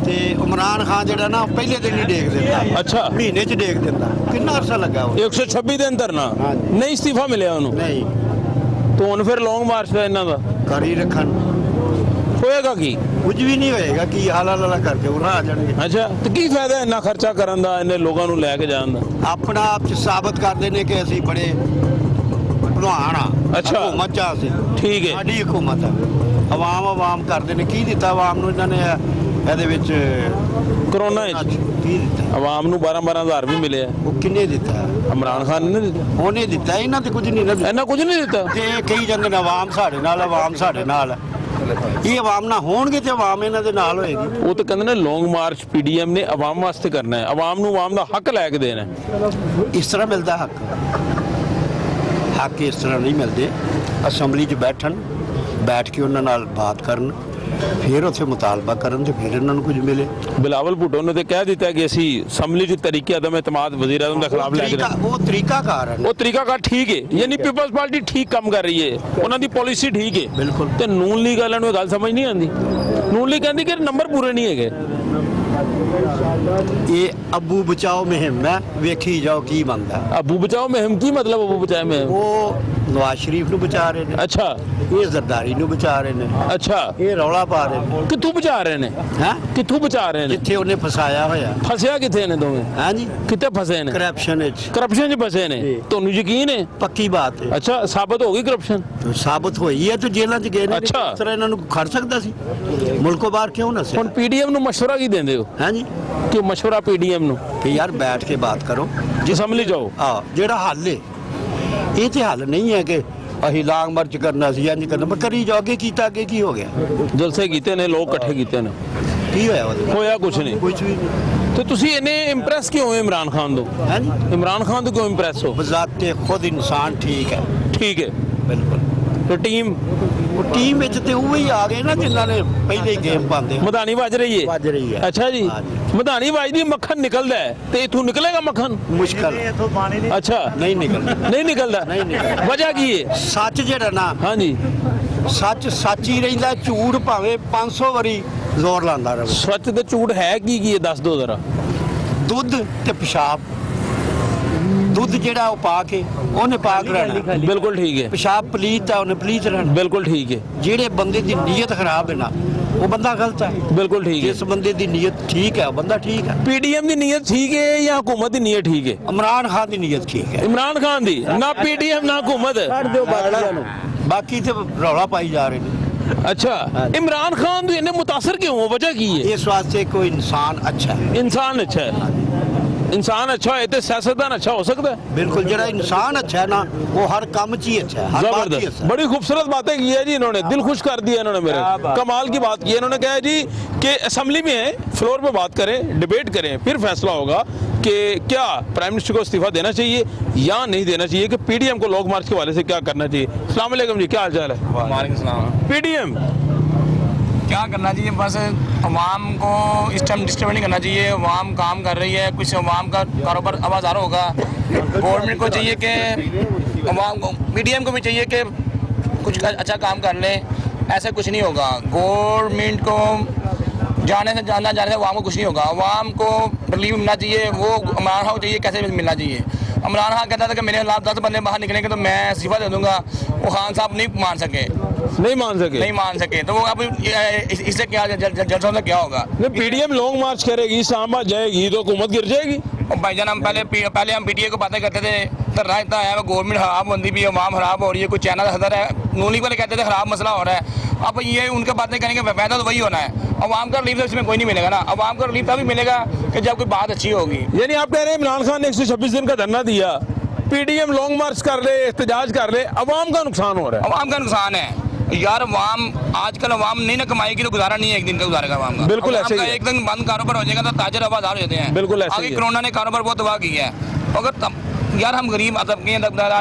ਤੇ ਇਮਰਾਨ ਖਾਨ ਜਿਹੜਾ ਨਾ ਪਹਿਲੇ ਦਿਨ ਹੀ ਡੇਗ ਦਿੰਦਾ। ਅੱਛਾ, ਮਹੀਨੇ 'ਚ ਡੇਗ ਦਿੰਦਾ। ਕਿੰਨਾ ਅਰਸਾ ਲੱਗਾ ਉਹ? 126 ਦੇ ਅੰਦਰ ਨਾ ਹਾਂਜੀ। ਨਹੀਂ ਇਸਤੀਫਾ ਮਿਲਿਆ ਉਹਨੂੰ? ਨਹੀਂ, ਤਾਂ ਹੁਣ ਫਿਰ ਲੌਂਗ ਮਾਰਚ ਦਾ ਇਹਨਾਂ ਦਾ ਕਰ ਹੀ ਰੱਖਣ। ਹੋਏਗਾ ਕੀ? ਕੁਝ ਵੀ ਨਹੀਂ ਹੋਏਗਾ, ਕੀ ਹਾਲਾ ਲਾਲਾ ਕਰਕੇ ਉਹਨਾਂ ਆ ਜਾਣਗੇ। ਅੱਛਾ, ਤੇ ਕੀ ਫਾਇਦਾ ਇੰਨਾ ਖਰਚਾ ਕਰਨ ਦਾ, ਇੰਨੇ ਲੋਕਾਂ ਨੂੰ ਲੈ ਕੇ ਜਾਣ ਦਾ? ਆਪਣਾ ਆਪ 'ਚ ਸਾਬਤ ਕਰਦੇ ਨੇ ਕਿ ਅਸੀਂ ਬੜੇ ਭਲਵਾਨ ਆ। ਅੱਛਾ। ਹਕੂਮਤ 'ਚ ਅਸੀਂ, ਠੀਕ ਹੈ। ਸਾਡੀ ਹਕੂਮਤ ਹੈ। ਆਵਾਮ ਕਰਦੇ ਨੇ। ਕੀ ਦਿੱਤਾ ਆਵਾਮ ਨੂੰ ਇਹਨਾਂ ਨੇ ਇਹਦੇ ਵਿੱਚ? ਕਰੋਨਾ ਵਿੱਚ ਕੀ ਦਿੱਤਾ? ਆਵਾਮ ਨੂੰ 12-12 ਹਜ਼ਾਰ ਵੀ ਮਿਲੇ ਆ। ਉਹ ਕਿੰਨੇ ਦਿੱਤਾ? ਇਮਰਾਨ ਖਾਨ ਨੇ ਨਹੀਂ ਦਿੱਤਾ? ਉਹਨੇ ਦਿੱਤਾ। ਇਹਨਾਂ ਤੇ ਕੁਝ ਨਹੀਂ ਨਾ ਦਿੱਤਾ। ਇੰਨਾ ਕੁਝ ਨਹੀਂ ਦਿੱਤਾ। ਤੇ ਇਹ ਕਹੀ ਜਾਂਦੇ ਨੇ ਆਵਾਮ ਸਾਡੇ ਨਾਲ, ਆਵਾਮ ਸਾਡੇ ਨਾਲ। ਇਹ ਆਵਾਮ ਨਾ ਹੋਣਗੇ ਤੇ ਆਵਾਮ ਇਹਨਾਂ ਦੇ ਨਾਲ ਹੋਏਗੀ। ਉਹ ਤਾਂ ਕਹਿੰਦੇ ਨੇ ਲੌਂਗ ਮਾਰਚ ਪੀਡੀਐਮ ਨੇ ਆਵਾਮ ਵਾਸਤੇ ਕਰਨਾ ਹੈ, ਆਵਾਮ ਨੂੰ ਆਵਾਮ ਦਾ ਹੱਕ ਲੈ ਕੇ ਦੇਣਾ ਹੈ। ਇਸ ਤਰ੍ਹਾਂ ਮਿਲਦਾ ਹੱਕ? ਹੱਕ ਇਸ ਤਰ੍ਹਾਂ ਨਹੀਂ ਮਿਲਦੇ। ਅਸੈਂਬਲੀ 'ਚ ਬੈਠ ਕੇ ਉਹਨਾਂ ਨਾਲ ਬਾਤ ਕਰਨ, ਫਿਰ ਉੱਥੇ ਮੁਤਾਲਬਾ ਕਰਨ, ਤੇ ਫਿਰ ਇਹਨਾਂ ਨੂੰ ਕੁਝ ਮਿਲੇ। ਬਿਲਾਵਲ ਭੁੱਟੋ ਨੇ ਤੇ ਕਹਿ ਦਿੱਤਾ ਕਿ ਅਸੀਂ ਅਸੈਂਬਲੀ 'ਚ ਤਰੀਕੇ ਅਦਮ ਇਤਮਾਦ ਵਜ਼ੀਰ ਆਜ਼ਮ ਦੇ ਖਿਲਾਫ ਲੈ ਕੇ ਉਹ ਤਰੀਕਾਕਾਰ ਹੈ। ਉਹ ਤਰੀਕਾਕਾਰ ਠੀਕ ਹੈ, ਯਾਨੀ ਪੀਪਲਸ ਪਾਰਟੀ ਠੀਕ ਕੰਮ ਕਰ ਰਹੀ ਹੈ, ਉਹਨਾਂ ਦੀ ਪਾਲਿਸੀ ਠੀਕ ਹੈ। ਬਿਲਕੁਲ। ਤੇ ਨੂਨ ਲੀਗ ਵਾਲਿਆਂ ਨੂੰ ਇਹ ਗੱਲ ਸਮਝ ਨਹੀਂ ਆਉਂਦੀ। ਨੂਨ ਲੀਗ ਕਹਿੰਦੀ ਕਿ ਨੰਬਰ ਪੂਰੇ ਨਹੀਂ ਹੈਗੇ। ਇਹ ਅੱਬੂ ਬਚਾਓ ਮੁਹਿੰਮ ਹੈ, ਵੇਖੀ ਜਾਓ ਕੀ ਬਣਦਾ। ਅਬੂ ਬਚਾਓ ਮੁਹਿੰਮ ਕੀ ਮਤਲਬ? ਅਬੂ ਬਚਾਓ ਮੁਹਿੰਮ ਉਹ ਨਵਾਜ਼ ਸ਼ਰੀਫ ਨੂੰ ਬਚਾ ਰਹੇ ਨੇ। ਅੱਛਾ, ਇਹ ਜ਼ਰਦਾਰੀ ਨੂੰ ਬਚਾ ਰਹੇ ਨੇ। ਅੱਛਾ, ਇਹ ਰੌਲਾ ਪਾ ਰਹੇ ਨੇ। ਕਿੱਥੋਂ ਬਚਾ ਰਹੇ ਨੇ? ਹੈ ਕਿੱਥੋਂ ਬਚਾ ਰਹੇ ਨੇ? ਜਿੱਥੇ ਉਹਨੇ ਫਸਾਇਆ ਹੋਇਆ। ਫਸਿਆ ਕਿੱਥੇ ਨੇ ਦੋਵੇਂ? ਹਾਂਜੀ, ਕਿੱਥੇ ਫਸੇ ਨੇ? ਕਰਪਸ਼ਨ ਵਿੱਚ। ਕਰਪਸ਼ਨ 'ਚ ਫਸੇ ਨੇ। ਤੁਹਾਨੂੰ ਯਕੀਨ ਹੈ? ਪੱਕੀ ਬਾਤ ਹੈ। ਅੱਛਾ, ਸਾਬਤ ਹੋ ਗਈ ਕਰਪਸ਼ਨ? ਸਾਬਤ ਹੋਈ ਹੈ ਤੇ ਜੇਲ੍ਹਾਂ 'ਚ ਗਏ ਨੇ। ਅੱਛਾ। ਇਸ ਤਰ੍ਹਾਂ ਇਹਨਾਂ ਨੂੰ ਖੜ ਸਕਦਾ ਸੀ? ਮੁਲਕੋਂ ਬਾਹਰ ਕਿਉਂ ਨਾ ਸੀ? ਹੁਣ ਪੀਡੀਐਮ ਨੂੰ ਮਸ਼ਵਰਾ ਕੀ ਦਿੰਦੇ ਹੋ? ਹਾਂਜੀ, ਕਿ ਮਸ਼ਵਰਾ ਪੀਡੀਐਮ ਨੂੰ ਕਿ ਯਾਰ ਬੈਠ ਕੇ ਬਾਤ ਕਰੋ, ਅਸੈਂਬਲੀ ਜਾਓ। ਜਿਹੜਾ ਹੱਲ ਹੈ। ਇਹ ਤੇ ਹੱਲ ਨਹੀਂ ਹੈ ਕਿ ਅਸੀਂ ਲਾਂਗ ਮਾਰਚ ਕਰਨਾ ਸੀ, ਇੰਜ ਕਰਨਾ। ਪਰ ਕਰੀ ਜਾਓ। ਅੱਗੇ ਕੀਤਾ, ਅੱਗੇ ਕੀ ਹੋ ਗਿਆ? ਜਲਸੇ ਕੀਤੇ ਨੇ, ਲੋਕ ਇਕੱਠੇ ਕੀਤੇ ਨੇ, ਕੀ ਹੋਇਆ ਉਹਦੇ? ਹੋਇਆ ਕੁਛ ਨਹੀਂ। ਕੁਝ ਵੀ ਨਹੀਂ। ਤੇ ਤੁਸੀਂ ਇੰਨੇ ਇੰਪ੍ਰੈਸ ਕਿਉਂ ਹੋ ਇਮਰਾਨ ਖਾਨ ਤੋਂ? ਹਾਂਜੀ, ਇਮਰਾਨ ਖਾਨ ਤੋਂ ਕਿਉਂ ਇੰਪ੍ਰੈਸ ਹੋ? ਬਜ਼ਾਤੇ ਖੁਦ ਇਨਸਾਨ ਠੀਕ ਹੈ। ਠੀਕ ਹੈ। ਬਿਲਕੁਲ। ਤੇ ਟੀਮ ਉਹ ਟੀਮ ਵਿੱਚ ਤੇ ਉਹ ਹੀ ਆ ਗਏ ਨਾ ਜਿਨ੍ਹਾਂ ਨੇ ਪਹਿਲੇ ਹੀ ਗੇਮ ਪਾਉਂਦੇ। ਮਧਾਣੀ ਵੱਜ ਰਹੀ ਹੈ? ਵੱਜ ਰਹੀ ਹੈ। ਅੱਛਾ ਜੀ, ਹਾਂਜੀ। ਮਧਾਣੀ ਵੱਜਦੀ ਮੱਖਣ ਨਿਕਲਦਾ ਹੈ, ਤੇ ਇਥੋਂ ਨਿਕਲੇਗਾ ਮੱਖਣ? ਮੁਸ਼ਕਲ ਅੱਛਾ, ਨਹੀਂ ਨਿਕਲਦਾ। ਨਹੀਂ ਨਿਕਲਦਾ? ਨਹੀਂ ਨਿਕਲਦਾ। ਵਜ੍ਹਾ ਕੀ ਹੈ? ਸੱਚ ਜਿਹੜਾ ਨਾ, ਹਾਂਜੀ, ਸੱਚ ਹੀ ਰਹਿੰਦਾ। ਝੂਠ ਭਾਵੇਂ 500 ਵਾਰੀ ਜ਼ੋਰ ਲਾਉਂਦਾ ਰਹੇ। ਸੱਚ ਤੇ ਝੂਠ ਹੈ ਕੀ ਹੈ? ਦੱਸ ਦਿਓ ਜ਼ਰਾ। ਦੁੱਧ ਤੇ ਪਿਸ਼ਾਬ। ਦੁੱਧ ਜਿਹੜਾ ਉਹ ਪਾ ਕੇ ਉਹਨੇ ਪਾਕ ਰਹਿਣਾ। ਬਿਲਕੁਲ ਠੀਕ ਹੈ। ਪਿਸ਼ਾਬ ਪਲੀਤ ਹੈ, ਉਹਨੇ ਪਲੀਤ ਰਹਿਣਾ। ਬਿਲਕੁਲ ਠੀਕ ਹੈ। ਜਿਹੜੇ ਬੰਦੇ ਦੀ ਨੀਅਤ ਖਰਾਬ ਹੈ ਨਾ, ਉਹ ਬੰਦਾ ਗਲਤ ਹੈ। ਬਿਲਕੁਲ ਠੀਕ ਹੈ। ਜਿਸ ਬੰਦੇ ਦੀ ਨੀਅਤ ਠੀਕ ਹੈ, ਉਹ ਬੰਦਾ ਠੀਕ ਹੈ। ਪੀਡੀਐਮ ਦੀ ਨੀਅਤ ਠੀਕ ਹੈ ਜਾਂ ਹੁਕੂਮਤ ਦੀ ਨੀਅਤ ਠੀਕ ਹੈ? ਇਮਰਾਨ ਖਾਨ ਦੀ ਨੀਅਤ ਠੀਕ ਹੈ। ਇਮਰਾਨ ਖਾਨ ਦੀ ਨਾ ਪੀਡੀਐਮ ਨਾ ਹੁਕੂਮਤ? ਬਾਕੀ ਤੇ ਰੌਲਾ ਪਾਈ ਜਾ ਰਹੇ ਨੇ। ਅੱਛਾ, ਇਮਰਾਨ ਖਾਨ ਤੋਂ ਇੰਨੇ ਮੁਤਾਸਰ ਕਿਉਂ ਹੋ? ਵਜ੍ਹਾ ਕੀ ਹੈ? ਇਸ ਵਾਸਤੇ ਕੋਈ ਇਨਸਾਨ ਅੱਛਾ ਹੈ। ਇਨਸਾਨ ਅੱਛਾ ਹੈ। ਇਨਸਾਨ ਅੱਛਾ ਹੋਏ ਤੇ ਸਿਆਸਤਦਾਨ ਅੱਛਾ ਹੋ सकता है। बिल्कुल, ਜਿਹੜਾ ਇਨਸਾਨ अच्छा है ना, वो हर काम च ही अच्छा है, हर बात ही जबरदस्त, अच्छा है। बड़ी खूबसूरत बातें की है जी इन्होंने, दिल खुश कर दिया इन्होंने मेरे। कमाल की बात की है इन्होंने। कहा है जी कि असेंबली में फ्लोर पे बात करें, डिबेट करें, फिर फैसला होगा कि क्या प्राइम मिनिस्टर को इस्तीफा देना चाहिए या नहीं देना चाहिए, कि पीडीएम को लॉन्ग मार्च के हवाले से क्या करना चाहिए। अस्सलाम वालेकुम जी, क्या हाल चाल है? वालेकुम सलाम। पीडीएम क्या करना चाहिए? बस अवाम को इस टाइम डिस्टर्ब नहीं करना चाहिए। अवाम काम कर रही है, कुछ अवाम का कारोबार आवाज़ार होगा। गवर्नमेंट को चाहिए कि अवाम को, पीडीएम को भी चाहिए कि कुछ अच्छा काम कर ले। ऐसा कुछ नहीं होगा। गवर्नमेंट को जाने से अवाम को कुछ नहीं होगा। अवाम को रिलीफ मिलना चाहिए। वो इमरान खान को चाहिए कैसे मिलना चाहिए। इमरान खान कहता था कि मेरे खिलाफ 10 बंदे बाहर निकलेंगे तो मैं इस्तीफा दे दूंगा। वो खान साहब नहीं मान सके। तो वो अब इससे क्या जलसों से क्या होगा? पीडीएम लॉन्ग मार्च करेगी, इस्लामाबाद जाएगी तो हुकूमत गिर जाएगी। और भाईजान, हम पहले हम पीटीए को बातें करते थे तो रायता है गवर्नमेंट खराब होती भी, अवाम खराब हो रही है, कुछ चाइना का सदर है, नूली वाले कहते थे खराब मसला हो रहा है। अब ये उनके बातें करेंगे, फायदा तो वही होना है। अवाम का रिलीफ इसमें कोई नहीं मिलेगा ना। अवाम का रिलीफ तभी मिलेगा कि जब कोई बात अच्छी होगी। यानी आप कह रहे हैं इमरान खान ने 126 दिन का धरना दिया, पीडीएम लॉन्ग मार्च कर ले, एहतजाज कर ले, अवाम का नुकसान हो रहा है। अवाम का नुकसान है यार। अवाम आजकल अवाम नहीं ना कमाएगी तो गुजारा नहीं है, एक दिन का गुजारेगा अवाम का। बिल्कुल ऐसे ही है। एक दिन बंद कारोबार हो जाएगा तो ताजर आवाज़ार हो जाते हैं। बिल्कुल ऐसे ही अभी है। कोरोना ने कारोबार बहुत तबाह किया है। अगर यार हम गरीब तबके हैं,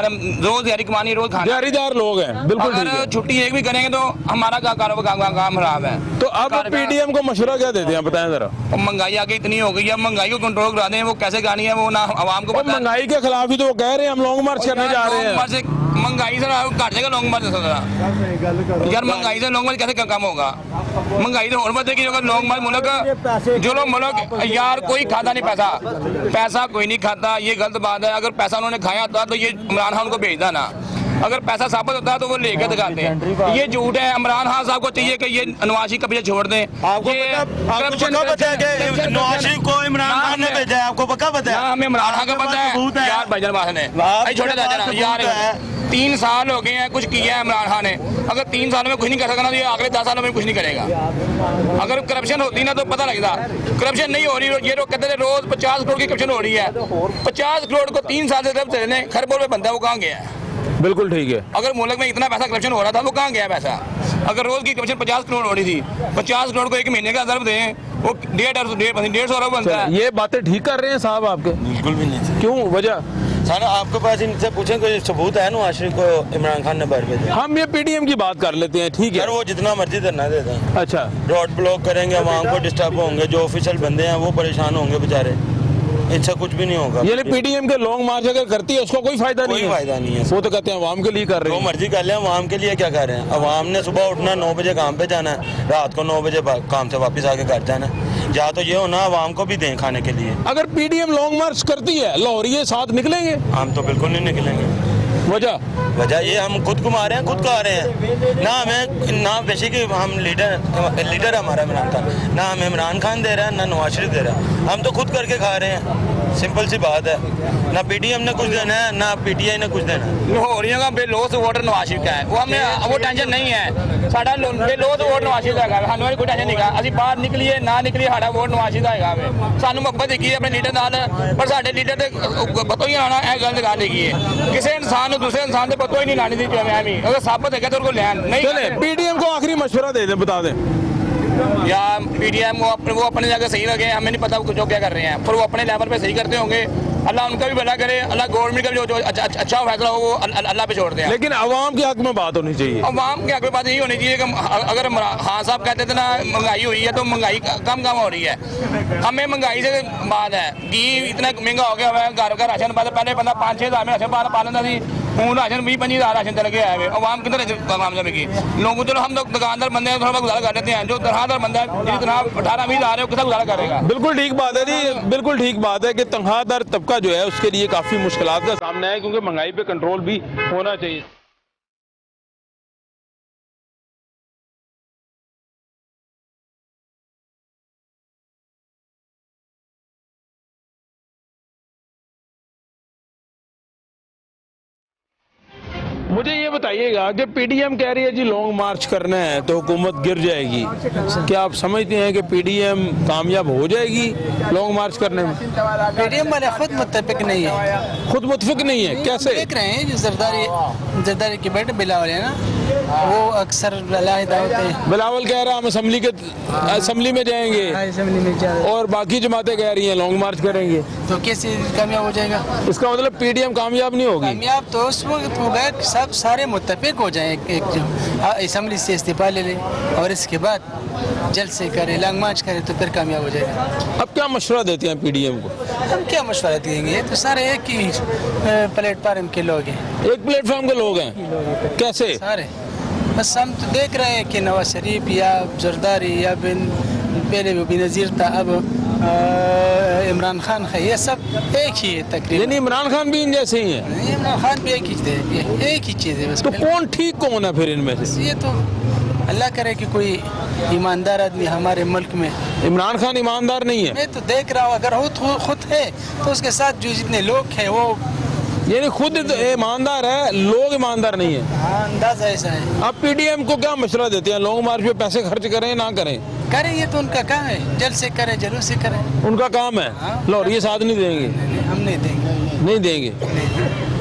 रोज दिहाड़ी कमानी, रोज खाना, दिहाड़ीदार लोग हैं, बिल्कुल ठीक है। अगर छुट्टी एक भी करेंगे तो हमारा काम खराब है। तो अब पीडीएम को मशवरा क्या देते हैं, बताएं जरा। और महंगाई आगे इतनी हो गई है, महंगाई को कंट्रोल करा दें, वो कैसे करनी है वो ना आवाम को पता है। महंगाई के खिलाफ ही तो वो कह रहे हैं हम लॉन्ग मार्च करने जा रहे हैं। महंगाई से घट जाएगा लॉन्ग मार्च से यार, महंगाई से लॉन्ग मार्च कैसे कम होगा? महंगाई तो और बढ़ेगी अगर लॉन्ग मार्च मुल्क जो लोग मुल्क यार कोई खाता नहीं पैसा कोई नहीं खाता, ये गलत बात है। अगर पैसा उन्होंने खाया था तो ये इमरान खान को भेजता ना, अगर पैसा साबित होता है तो वो लेकर दिखाते हैं। ये झूठ है। इमरान खान साहब को चाहिए कि ये नवाज शरीफ का पीछे छोड़ दें। आपको पता है कि नवाज शरीफ को इमरान खान ने भेजा है? आपको पक्का पता है? हमें इमरान खान का पता है यार, भाईजान बात ने छोटे यार 3 साल हो गए हैं, कुछ किया है इमरान खान ने। अगर 3 सालों में कुछ नहीं कर सकता ना, तो ये अगले 10 सालों में कुछ नहीं करेगा। अगर करप्शन होती ना तो पता लगता। करप्शन नहीं हो रही, ये लोग कहते थे रोज 50 करोड़ की करप्शन हो रही है। 50 करोड़ को 3 साल से खरबों में बनता है, वो कहाँ गया है? बिल्कुल ठीक है। अगर मुल्क में इतना पैसा करप्शन हो रहा था वो कहाँ गया पैसा? अगर रोज की करप्शन 50 करोड़ हो रही थी, 50 करोड़ को एक महीने का अरब दें, वो 150 अरब बनता है। ये बातें ठीक कर रहे हैं साहब आपके? बिल्कुल भी नहीं। क्यों, वजह? सर आपके पास इनसे पूछें कोई सबूत है नवाज शरीफ को इमरान खान ने बाहर भेजा? हम ये पीडीएम की बात कर लेते हैं, ठीक है। सर वो जितना मर्जी धरना देते हैं। अच्छा, रोड ब्लॉक करेंगे, आवाम को डिस्टर्ब होंगे, जो ऑफिशियल बंदे हैं वो परेशान होंगे बेचारे, इनसे कुछ भी नहीं होगा। यानी पीडीएम के लॉन्ग मार्च अगर करती है उसका कोई फायदा नहीं है? कोई फायदा नहीं है। वो तो कहते हैं अवाम के लिए कर रहे जो हैं। मर्जी कर ले, अवाम के लिए क्या कर रहे हैं? अवाम ने सुबह उठना 9 बजे काम पे जाना है, रात को 9 बजे काम से वापस आके घर जाना है। या तो ये होना अवाम को भी दें खाने के लिए। अगर पीडीएम लॉन्ग मार्च करती है, लाहौरिये साथ निकलेंगे? हम तो बिल्कुल नहीं निकलेंगे। वजह ये हम खुद को मारे हैं, खुद को आ रहे हैं ना। हमें ना बेसिक हम लीडर हमारा इमरान खान, ना हमें इमरान खान दे रहा है ना नवाज शरीफ दे रहा है, हम तो खुद करके खा रहे हैं। सिंपल सी बात है, ना पीडीएम ने कुछ देना है ना पीटीआई ने कुछ देना है। लाहौरियों का बेलोस वोटर नवाज शरीफ का है, वो हमें वो टेंशन नहीं है। साडा बेलोस वोट नवाज शरीफ का है, हमें कोई टेंशन नहीं है। असं बाहर निकलिए ना निकलिए, साडा वोट नवाज शरीफ का है। सानू मुहब्बत है अपने लीडर नाल, पर साडे लीडर ते पतो ही आना है गलत गल है। किसी इंसान को दूसरे इंसान से पतो ही नहीं लानी थी। अगर साबित है तो लैन नहीं। चले पीडीएम को आखिरी मशवरा दे दें, बता दें। या पीडीएम वो अपने जगह सही लगे, हमें नहीं पता जो क्या कर रहे हैं, पर वो अपने लेवल पे सही करते होंगे। अल्लाह उनका भी भला करे, अल्लाह गवर्नमेंट का भी जो अच्छा फैसला हो वो अल्लाह पे छोड़ दें। लेकिन अवाम के हक में बात होनी चाहिए। अवाम के हक में बात यही होनी चाहिए कि अगर हाँ साहब कहते थे ना महंगाई हुई है तो महंगाई कम हो रही है। हमें महंगाई से बात है, घी इतना महंगा हो गया है, घर का राशन पहले बंदा 5-6 हज़ार में राशन पा लेता थी, हूँ राशन 20-25 हज़ार राशन चल गया है। अवाम कितने मामले में की लोगों, चलो हम लोग दुकानदार बंदे हैं, थोड़ा बहुत गुजारा कर लेते हैं। जो तनख्वाहदार बंदा है जिस तरह 18-20 हज़ार है, वो कितना गुजारा करेगा? बिल्कुल ठीक बात है जी, बिल्कुल ठीक बात है कि तनख्वाहदार तबका जो है उसके लिए काफ़ी मुश्किलात का सामना है, क्योंकि महंगाई पे कंट्रोल भी होना चाहिए। मुझे ये बताइएगा कि पीडीएम कह रही है जी लॉन्ग मार्च करना है तो हुकूमत गिर जाएगी, क्या आप समझते हैं कि पीडीएम कामयाब हो जाएगी लॉन्ग मार्च करने में? पीडीएम वाले खुद मुत्तफिक नहीं है। खुद मुत्तफिक नहीं है? कैसे? देख रहे हैं जो जरदारी के बेटे बिलावल है ना, वो अक्सर लाहिदा होते हैं। बिलावल कह रहा हम असम्बली में जाएंगे और बाकी जमातें कह रही हैं लॉन्ग मार्च करेंगे, तो कैसे कामयाब हो जाएगा? इसका मतलब पीडीएम कामयाब नहीं होगी। कामयाब तो उस वक्त होगा कि सब सारे मुत्तफिक हो जाएं, एक असम्बली से इस्तीफा ले ले और इसके बाद जल्द से करे लॉन्ग मार्च करे तो फिर कामयाब हो जाएगा। अब क्या मशवरा देते हैं पीडीएम को? हम क्या मशवरा देंगे, तो सारे एक ही प्लेटफार्म के लोग हैं। एक प्लेटफार्म के लोग हैं? कैसे? सारे बस हम तो देख रहे हैं कि नवाज शरीफ या जरदारी या पहले भी बेनज़ीर था, अब इमरान खान है, ये सब एक ही है तकरीबन। यानी इमरान खान भी इन जैसे ही है? इमरान खान भी एक ही चीज़ है बस। तो कौन ठीक कौन है फिर इनमें से? ये तो अल्लाह करे कि कोई ईमानदार आदमी हमारे मुल्क में। इमरान खान ईमानदार नहीं है? मैं तो देख रहा हूँ, अगर वो खुद है तो उसके साथ जो जितने लोग हैं वो यानी खुद ईमानदार है, लोग ईमानदार नहीं है। हाँ, अंदाजा ऐसा है। अब पीडीएम को क्या मशवरा देते हैं, लॉन्ग मार्च पे पैसे खर्च करें ना करें? करें, ये तो उनका काम है, जल्द से करें, जरूर से करें, उनका काम है। लाहौर ये साथ नहीं देंगे? हम नहीं देंगे। नहीं देंगे?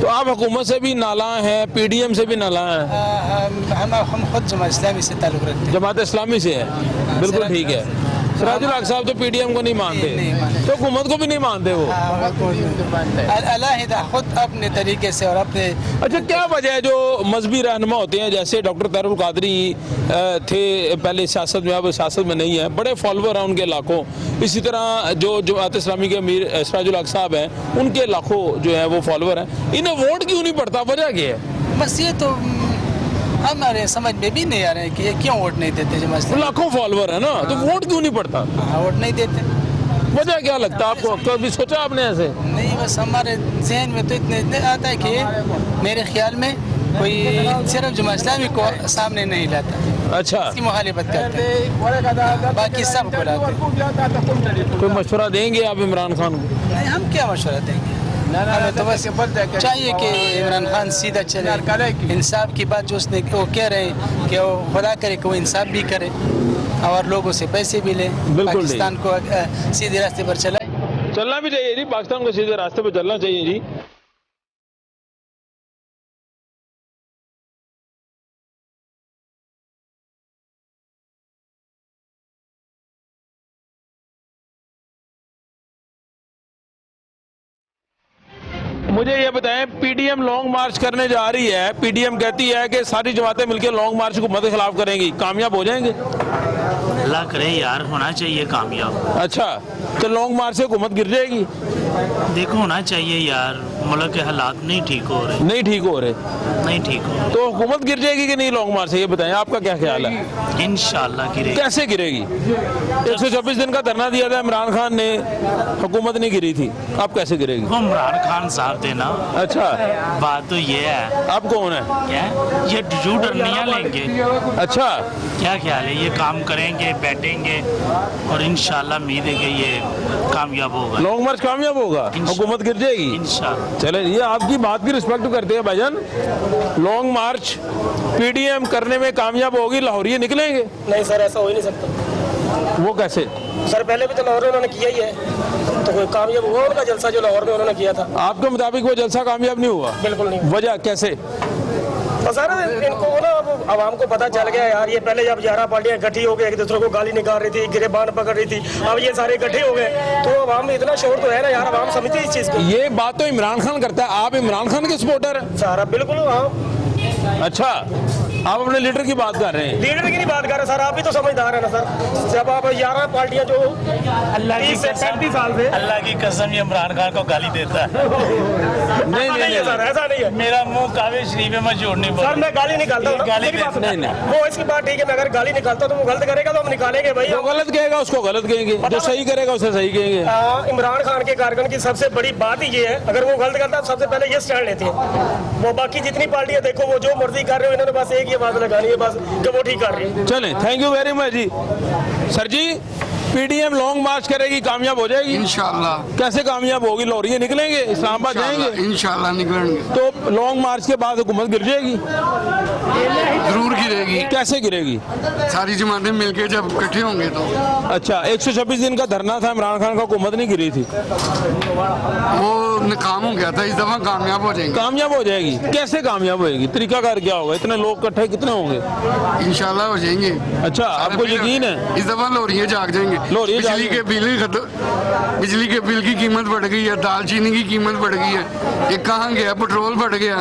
तो आप हुकूमत से भी नाला हैं, पीडीएम से भी नाला हैं? हम खुद जमात इस्लामी से ताल्लुक़ रखते हैं। जमात इस्लामी से है, बिल्कुल ठीक है। सिराजुल हक साहब तो पीडीएम को नहीं मानते, तो हुकूमत को भी नहीं मानते वो। अलहदा खुद अपने तरीके से और अपने। अच्छा, क्या वजह है जो मजहबी रहनुमा होते हैं, जैसे डॉक्टर तहरुल कादरी थे पहले सियासत में, अब सियासत में नहीं है, बड़े फॉलोअर हैं उनके लाखों, इसी तरह जो जमात इस्लामी के अमीर सिराजुल हक साहब हैं उनके लाखों जो है वो फॉलोअर हैं, इन्हें वोट क्यों नहीं पड़ता, वजह क्या है? बस ये तो हमारे समझ में भी नहीं आ रहा है कि ये क्यों वोट नहीं देते। जो मसला लाखों फॉलोअर है ना, तो वोट क्यों नहीं पड़ता? वोट नहीं देते, वजह क्या लगता है आपको? कभी सोचा आपने ऐसे? नहीं, बस हमारे जहन में तो इतने आता है कि मेरे ख्याल में कोई सिर्फ जमात इस्लामी को सामने नहीं लाता, अच्छा, इसकी मुखालिफत करते हैं, बाकी सब को लाते। कोई मशवरा देंगे आप इमरान खान को? नहीं, हम क्या मशवरा देंगे, हमें तो बस चाहिए कि इमरान खान सीधा चले, इंसाफ की बात जो उसने वो कह रहे हैं कि वो खुदा करे कि वो इंसाफ भी करे और लोगों से पैसे भी ले, पाकिस्तान को सीधे रास्ते पर चलाए। चलना भी चाहिए जी, पाकिस्तान को सीधे रास्ते पर चलना चाहिए जी। मुझे ये बताएं, पीडीएम लॉन्ग मार्च करने जा रही है, पीडीएम कहती है कि सारी जमातें मिलकर लॉन्ग मार्च हुकूमत के खिलाफ करेंगी, कामयाब हो जाएंगे? अल्लाह करे यार, होना चाहिए कामयाब। अच्छा, तो लॉन्ग मार्च से हुकूमत गिर जाएगी? देखो होना चाहिए यार, मुल्क के हालात नहीं ठीक हो रहे। नहीं ठीक हो रहे? नहीं ठीक हो रहे। तो हुकूमत गिर जाएगी कि नहीं लॉन्ग मार्च से, ये बताएं, आपका क्या ख्याल है? इंशाल्लाह गिरेगी। कैसे गिरेगी? 126 दिन का धरना दिया था इमरान खान ने, हुकूमत नहीं गिरी थी, अब कैसे गिरेगी? वो इमरान खान साहब थे ना। अच्छा, बात तो ये है। अब कौन है? क्या ये जो डरनिया लेंगे? अच्छा, क्या ख्याल है, ये काम करेंगे, बैठेंगे और इंशाल्लाह उम्मीद है कि ये कामयाब होगा। लॉन्ग मार्च कामयाब होगा, हुकूमत गिर जाएगी इंशाल्लाह। चले, ये आपकी बात की रिस्पेक्ट करते हैं भाईजान। लॉन्ग मार्च पीडीएम करने में कामयाब होगी, लाहौरिये निकलेंगे? नहीं सर, ऐसा हो ही नहीं सकता। वो कैसे? सर पहले भी तो लाहौर में उन्होंने किया ही है, तो कोई कामयाब हुआ उनका जलसा जो लाहौर में उन्होंने किया था? आपके मुताबिक वो जलसा कामयाब नहीं हुआ? बिल्कुल नहीं। वजह कैसे? तो सर इनको ना अब आवाम को पता चल गया यार, ये पहले जब 11 पार्टियां इकट्ठी हो गई, एक दूसरे को गाली निकाल रही थी, गिरेबान पकड़ रही थी, अब ये सारे इकट्ठे हो गए, तो आवाम में इतना शोर तो है ना यार, आवाम समझती है इस चीज़ को। ये बात तो इमरान खान करता है, आप इमरान खान के सपोर्टर हैं? सर बिल्कुल। हाँ, अच्छा, आप अपने लीडर की बात कर रहे हैं? लीडर की नहीं बात कर रहे सर, आप भी तो समझदार है ना सर। जब आप 11 पार्टियां जो 30 से 35 साल से, अल्लाह की कसम ये इमरान खान को गाली देता है। नहीं सर, ऐसा नहीं है। मेरा मुंह कावे शरीफ है, मैं झूठ नहीं बोल सर, मैं गाली निकालता हूँ। वो इसकी बात ठीक है, मैं अगर गाली निकालता हूँ तो वो गलत करेगा तो हम निकालेंगे भाई। जो गलत कहेगा उसको गलत कहेंगे, जो सही करेगा उसे सही कहेंगे। इमरान खान के कार्यक्रम की सबसे बड़ी बात ही ये है, अगर वो गलत करता है तो सबसे पहले ये स्टैंड लेते हैं। वो बाकी जितनी पार्टियां देखो वो जो मर्जी कर रहे हो, इन्होंने बस एक ही आवाज लगानी है बस कि वो ठीक कर रही है। चलें, थैंक यू वेरी मच जी। सर जी, पीडीएम लॉन्ग मार्च करेगी, कामयाब हो जाएगी? इंशाल्लाह। कैसे कामयाब होगी? लाहौरिये निकलेंगे, इस्लामाबाद जाएंगे? इंशाल्लाह निकलेंगे। तो लॉन्ग मार्च के बाद हुकूमत गिर जाएगी? जरूर गिरेगी। कैसे गिरेगी? सारी जमातें मिलके जब इकट्ठे होंगे तो। अच्छा, 126 दिन का धरना था इमरान खान का, हुकूमत नहीं गिरी थी, वो नाकाम हो गया था, इस दफा कामयाब हो जाएंगे। कामयाब हो जाएगी? कैसे कामयाब होएगी? तरीकाकार क्या होगा? इतने लोग इकट्ठे कितने होंगे? इंशाल्लाह हो जाएंगे। अच्छा, आपको यकीन है? इस दफा लाहौरिये जाग जाएंगे। बिजली के बिल की कीमत बढ़ गई है, दालचीनी की कीमत बढ़ गई है, ये कहाँ गया? पेट्रोल बढ़ गया।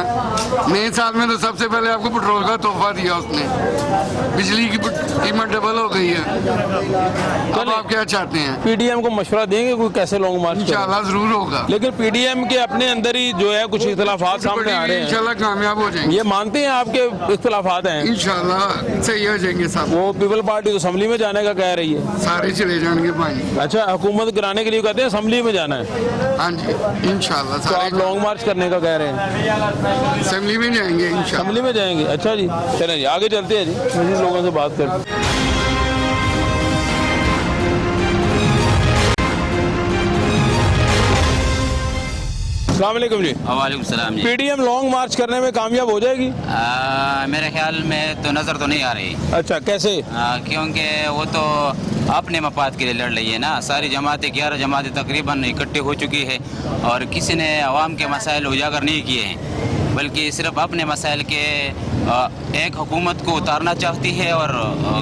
नए साल में तो सबसे पहले आपको पेट्रोल का तोहफा दिया उसने, बिजली की कीमत डबल हो गई है। अब आप क्या चाहते हैं? पीडीएम को मशवरा देंगे कोई कैसे लॉन्ग मार्च? इंशाल्लाह जरूर होगा, लेकिन पीडीएम के अपने अंदर ही जो है कुछ इख्तलाफात सामने आ रहे हैं। इंशाल्लाह कामयाब हो जाएंगे। ये मानते हैं आपके इख्तलाफात हैं? इंशाल्लाह सही हो जाएंगे सब। वो पीपल पार्टी तो असम्बली में जाने का कह रही है, सारे चले जाएंगे भाई। अच्छा, हुकूमत गिराने के लिए कहते हैं असम्बली में जाना है? हाँ जी इंशाल्लाह। तो आप लॉन्ग मार्च करने का कह रहे हैं? असेंबली में जाएंगे इंशाल्लाह। असेंबली में जाएंगे? अच्छा जी, चलें जी आगे चलते हैं जी, मज़ीद लोगों से बात करते हैं। अस्सलाम वालेकुम जी। वालेकुम सलाम जी। पीडीएम लॉन्ग मार्च करने में कामयाब हो जाएगी? मेरे ख्याल में तो नज़र तो नहीं आ रही। अच्छा, कैसे? क्योंकि वो तो अपने मफाद के लिए लड़ रही है ना। सारी जमातें 11 जमातें तकरीबन इकट्ठी हो चुकी है और किसी ने अवाम के मसाइल उजागर नहीं किए हैं, बल्कि सिर्फ अपने मसाइल के एक हुकूमत को उतारना चाहती है और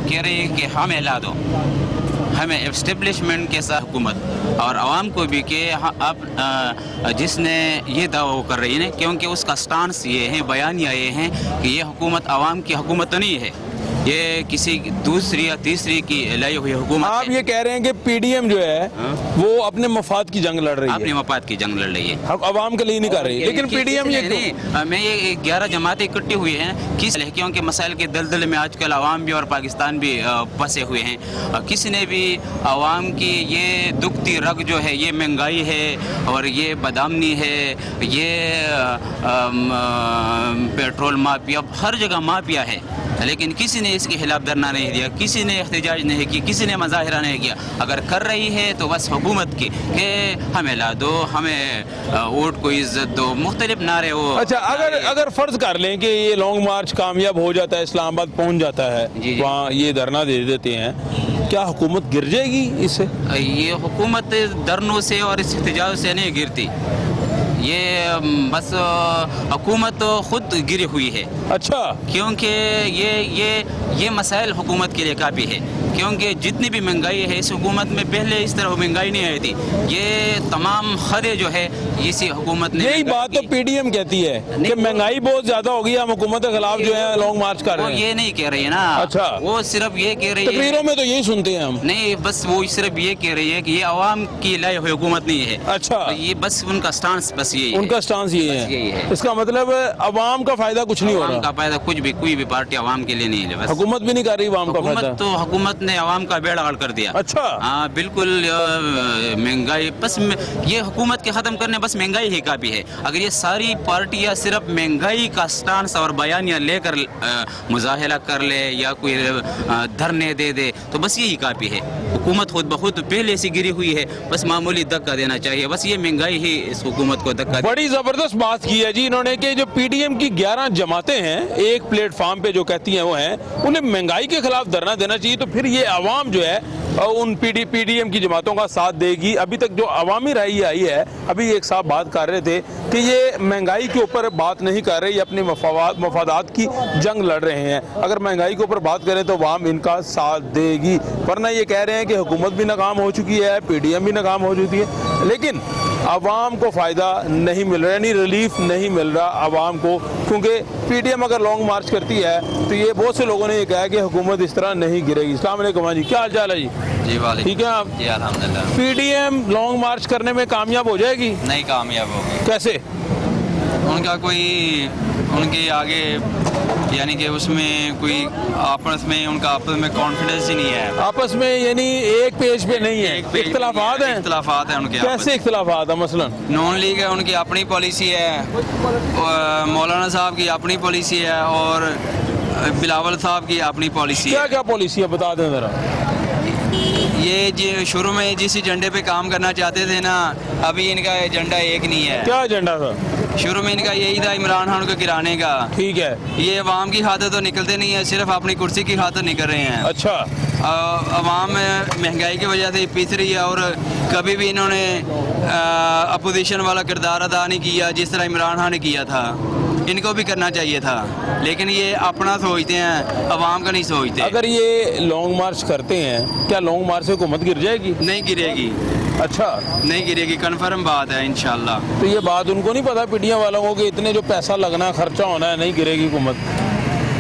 कह रही है कि हमें हिला दो। हमें एस्टेब्लिशमेंट के साथ हुकूमत और आवाम को भी कि अब जिसने ये दावा कर रही है क्योंकि उसका स्टांस ये है, बयानिया ये हैं कि ये हुकूमत आवाम की हुकूमत तो नहीं है, ये किसी दूसरी या तीसरी की लाई हुई हुकूमत। आप ये कह रहे हैं कि पीडीएम जो है वो अपने मफाद की जंग लड़ रही है, अपने मफाद की जंग लड़ रही है, आवाम के लिए नहीं कर रही। लेकिन पीडीएम ये नहीं, मैं ये 11 जमातें इकट्ठी हुई हैं किस क्योंकि मसाइल के दलदल में आजकल आवाम भी और पाकिस्तान भी फंसे हुए हैं। किसी ने भी आवाम की ये दुखती रग जो है, ये महंगाई है और ये बदामनी है, ये पेट्रोल माफिया, हर जगह माफिया है, लेकिन किसी ने इसके खिलाफ धरना नहीं दिया, किसी ने एहतजाज नहीं किया, किसी ने मुजाहिरा नहीं किया। अगर कर रही है तो बस हुकूमत की कि हमें ला दो, हमें वोट को इज्जत दो, मुख्तलिफ नारे वो। अच्छा, अगर फर्ज कर लें कि ये लॉन्ग मार्च कामयाब हो जाता है, इस्लामाबाद पहुंच जाता है, वहाँ ये धरना दे देते हैं, क्या हुकूमत गिर जाएगी इससे? ये हुकूमत धरनों से और इस एहतजाज से नहीं गिरती, ये बस हुकूमत तो खुद गिरी हुई है। अच्छा, क्योंकि ये मसाइल हुकूमत के लिए काफ़ी है, क्योंकि जितनी भी महंगाई है इस हुकूमत में पहले इस तरह महंगाई नहीं आई थी। ये तमाम खरे जो है इसी हुकूमत ने, यही बात तो पीडीएम कहती है कि महंगाई बहुत ज्यादा हो गई, हम हुकूमत के खिलाफ जो है लॉन्ग मार्च कर रहे हैं। ये नहीं कह रही है ना। अच्छा, वो सिर्फ ये कह रही है, तकरीरों में तो यही सुनते हैं हम। नहीं, बस वो सिर्फ ये कह रही है कि ये आवाम की लाई हुई हुकूमत नहीं है। अच्छा, तो ये बस उनका स्टांस बस यही है, उनका स्टांस यही है। इसका मतलब अवाम का फायदा कुछ नहीं हो रहा, का फायदा कुछ भी, कोई भी पार्टी आवाम के लिए नहीं है। हुकूमत भी नहीं कर रही आवाम का फायदा, तो हुकूमत ने आवाम का बेड़ा कर दिया। अच्छा, हाँ बिल्कुल, महंगाई बस ये हुकूमत के ख़त्म करने बस महंगाई ही काफ़ी है। अगर ये सारी पार्टियां सिर्फ महंगाई का स्टांस और बयानियां लेकर मुजाहिरा कर ले या कोई धरने दे दे तो बस यही काफ़ी है। हुकूमत खुद ब खुद पहले से गिरी हुई है, बस मामूली धक्का देना चाहिए, बस ये महंगाई ही इस हुकूमत को धक्का। बड़ी ज़बरदस्त बात की है जी इन्होंने कि जो पीडीएम की 11 जमातें हैं एक प्लेटफॉर्म पे जो कहती हैं वो हैं, उन्हें महंगाई के खिलाफ धरना देना चाहिए, तो फिर ये आवाम जो है उन पीडीएम की जमातों का साथ देगी। अभी तक जो अवामी राय आई है, अभी एक साहब बात कर रहे थे कि ये महंगाई के ऊपर बात नहीं कर रहे, ये अपने मफादात की जंग लड़ रहे हैं। अगर महंगाई के ऊपर बात करें तो अवाम इनका साथ देगी, वरना ये कह रहे हैं कि हुकूमत भी नाकाम हो चुकी है, पीडीएम भी नाकाम हो चुकी है, लेकिन आवाम को फ़ायदा नहीं मिल रहा, यानी रिलीफ नहीं मिल रहा आवाम को, क्योंकि पीडीएम अगर लॉन्ग मार्च करती है तो ये बहुत से लोगों ने ये कहा कि हुकूमत इस तरह नहीं गिरेगी। अस्सलाम वालेकुम जी, क्या हाल चाल है जी? जी वाले ठीक है आप? जी अल्हम्दुलिल्लाह। पीडीएम लॉन्ग मार्च करने में कामयाब हो जाएगी? नहीं कामयाब होगी। कैसे? उनका कोई उनके आगे यानी कि उसमें कोई आपस में उनका आपस में कॉन्फिडेंस ही नहीं है, आपस में यानी एक पेज पे नहीं है, इख्तिलाफात हैं। इख्तिलाफात हैं उनके। कैसे इख्तिलाफात है? मसलन नॉन लीग है, उनकी अपनी पॉलिसी है, मौलाना साहब की अपनी पॉलिसी है और बिलावल साहब की अपनी पॉलिसी है। क्या क्या पॉलिसी है बता दें ज़रा। ये जो शुरू में जिस एजेंडे पे काम करना चाहते थे ना, अभी इनका एजेंडा एक नहीं है। क्या एजेंडा था? शुरू में इनका यही था इमरान खान को गिराने का। ठीक है, ये अवाम की खातिर तो निकलते नहीं है, सिर्फ अपनी कुर्सी की खातिर निकल रहे हैं। अच्छा, अवाम महंगाई की वजह से पीस रही है और कभी भी इन्होंने अपोजिशन वाला किरदार अदा नहीं किया जिस तरह इमरान खान ने किया था। इनको भी करना चाहिए था, लेकिन ये अपना सोचते हैं, अवाम का नहीं सोचते। अगर ये लॉन्ग मार्च करते हैं, क्या लॉन्ग मार्च से हुकूमत गिर जाएगी? नहीं गिरेगी। अच्छा, नहीं गिरेगी, कन्फर्म बात है इंशाल्लाह। तो ये बात उनको नहीं पता पीडीएम वालों को कि इतने जो पैसा लगना खर्चा होना है, नहीं गिरेगी हुकूमत?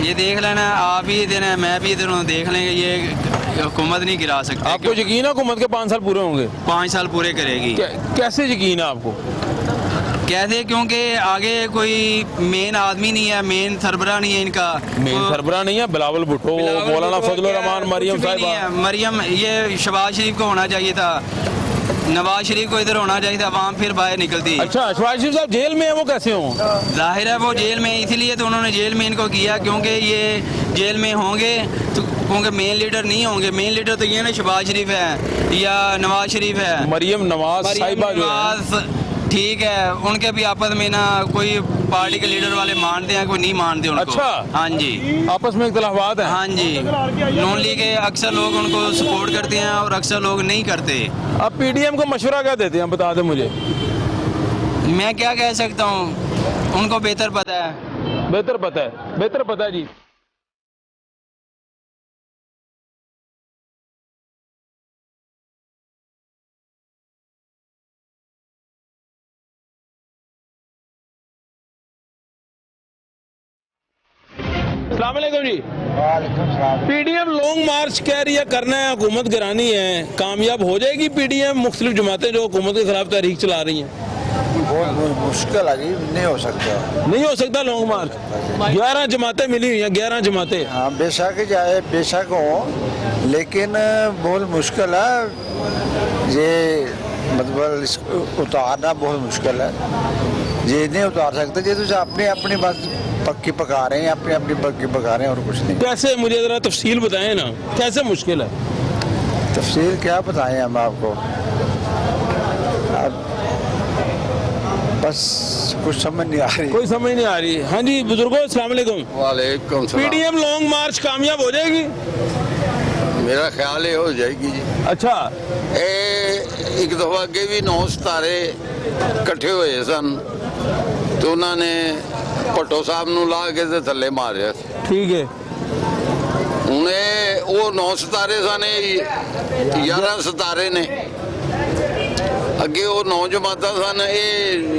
ये देख लेना, आप भी दिन है, मैं भी दिन देख लेंगे, ये हुकूमत नहीं गिरा सकते। आपको यकीन है हुकूमत के 5 साल पूरे होंगे? 5 साल पूरे करेगी। कैसे यकीन है आपको? कहते क्योंकि आगे कोई मेन आदमी नहीं है, मेन सरबरा नहीं है इनका। मेन सरबरा नहीं है? बिलावल भुट्टो, मौलाना फजल रहमान, मरियम साहिबा। मरियम, ये शहबाज शरीफ को होना चाहिए था, नवाज शरीफ को इधर होना चाहिए था, आवाम फिर बाहर निकलती। अच्छा, शहबाज शरीफ साहब जेल में है, वो कैसे हों? जाहिर है वो जेल में, इसीलिए तो उन्होंने जेल में इनको किया, क्योंकि ये जेल में होंगे तो क्योंकि मेन लीडर नहीं होंगे। मेन लीडर तो ये ना शहबाज शरीफ है या नवाज शरीफ है। मरियम नवाज साहिबा जो है, ठीक है, उनके भी आपस में ना कोई पार्टी के लीडर वाले मानते हैं, कोई नहीं मानते उनको। अच्छा, हाँ जी, आपस में इख्तिलाफात हैं। हाँ जी, नॉन लीग के अक्सर लोग उनको सपोर्ट करते हैं और अक्सर लोग नहीं करते। अब पीडीएम को मशवरा क्या देते हैं, बता दें मुझे। मैं क्या कह सकता हूँ, उनको बेहतर पता है। बेहतर पता है, बेहतर पता है जी। अस्सलाम वालेकुम जी। पीडीएम लॉन्ग मार्च कह रही है, करना है, हुकूमत गिरानी है, कामयाब हो जाएगी पीडीएम? मुख्तलिफ जमातें जो हुकूमत के खिलाफ तहरीक चला रही हैं। बहुत मुश्किल है जी, नहीं हो सकता। नहीं हो सकता लॉन्ग मार्च? 11 जमातें मिली हुई हैं, 11 जमातें। हाँ बेशक जाए, बेशक हो, लेकिन बहुत मुश्किल है ये, मतलब इसको उतारना बहुत मुश्किल है। ये नहीं उतार सकते, ये तो अपनी अपनी बात पक्की पका रहे हैं, अपनी अपनी पक्की पका रहे हैं और कुछ नहीं। कैसे, मुझे जरा तफसील बताएं ना, कैसे मुश्किल है? तफसील क्या बताएं हम आपको, अब बस कुछ समझ नहीं आ रही। कोई समझ नहीं आ रही। हाँ जी बुजुर्गो, अस्सलाम वालेकुम। वालेकुम सलाम। पीडीएम लॉन्ग मार्च कामयाब हो जाएगी? मेरा ख्याल है हो जाएगी जी। अच्छा, एक दफा अगे भी 9 सितारे इकट्ठे हुए सन तो उन्होंने भट्टो साहब नूं ला के ते थल्ले मारिया। ठीक है। उन्हें वो 9 सितारे सन, 11 सितारे ने अगे, वो 9 जमाता सन, ये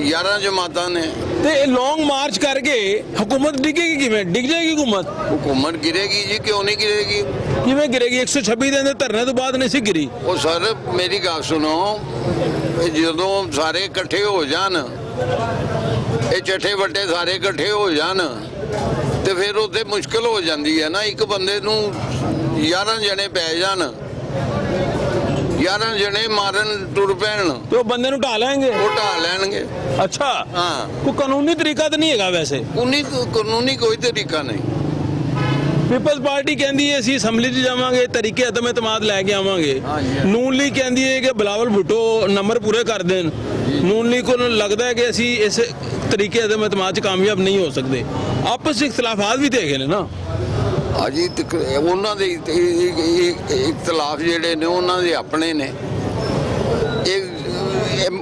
11 जमाता ने। ते लॉन्ग मार्च करके हुकूमत डिगेगी किवें? डिग जाएगी हुकूमत? हुकूमत गिरेगी जी, क्यों नहीं गिरेगी? किवें गिरेगी? 126 दिन धरने तो बाद नहीं सी गिरी। वो सर मेरी गल सुनो, जो सारे इकट्ठे हो जान, ये चट्ठे वड्डे सारे इकट्ठे हो जान तो फिर उत्थे मुश्किल हो जाती है ना। एक बंदे नूं 11 जने पै जान, 11 जने मारन टुर पैन तो बंदे नूं ढा लेंगे, वो ढा लेंगे। अच्छा, हाँ, कोई कानूनी तरीका तो नहीं है वैसे? कानूनी कोई तरीका नहीं। पीपल्स पार्टी कहती है ਅਸੀਂ असैम्बली 'ਚ ਜਾਵਾਂਗੇ, तरीके अदम एतमाद लैके आवांगे। नून लीग कहती है कि बिलावल भुट्टो नंबर पूरे कर देन। नून लीग को लगता है कि ਅਸੀਂ इस तरीके अदम एतमाद 'ਚ कामयाब नहीं हो सकते। आपस 'ਚ इख्तलाफात भी तो है ना। अजी उन्होंने इख्तलाफ जेडे ने उन्होंने अपने ने,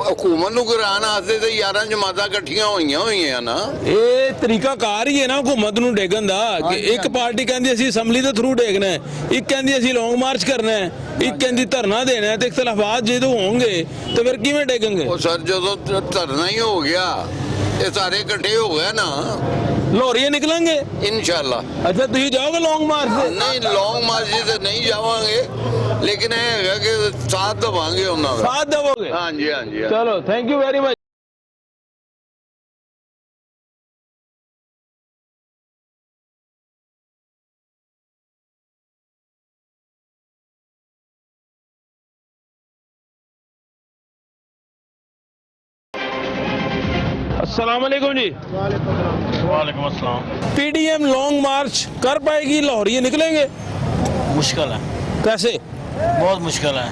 हुकूमत नूं गिराण वास्ते तो 11 जमातां इकट्ठियां होईयां ना। ये तरीका कार ही है ना हुकूमत नूं डेगन दा कि एक पार्टी कहती ਅਸੀਂ असैम्बली के थ्रू डेगना है, एक कहती ਅਸੀਂ लॉन्ग मार्च करना है, एक कहती धरना देना है। तो इख्तलाफात जो होंगे तो फिर किवें डेगेंगे? सर जो धरना ही हो गया, ये सारे इकट्ठे हो गए ना, लाहौरिया निकलेंगे इंशाल्लाह। अच्छा, तुम जाओगे लॉन्ग मार्च से? नहीं, लॉन्ग मार्च से नहीं जावांगे, लेकिन है कि साथ दवांगे उन्होंने। साथ दवोगे? हाँ जी, हाँ जी। चलो, थैंक यू वेरी मच। अस्सलाम वालेकुम जी। वालेकुम अस्सलाम। पीडीएम लॉन्ग मार्च कर पाएगी? लाहौरिया निकलेंगे? मुश्किल है। कैसे? बहुत मुश्किल है।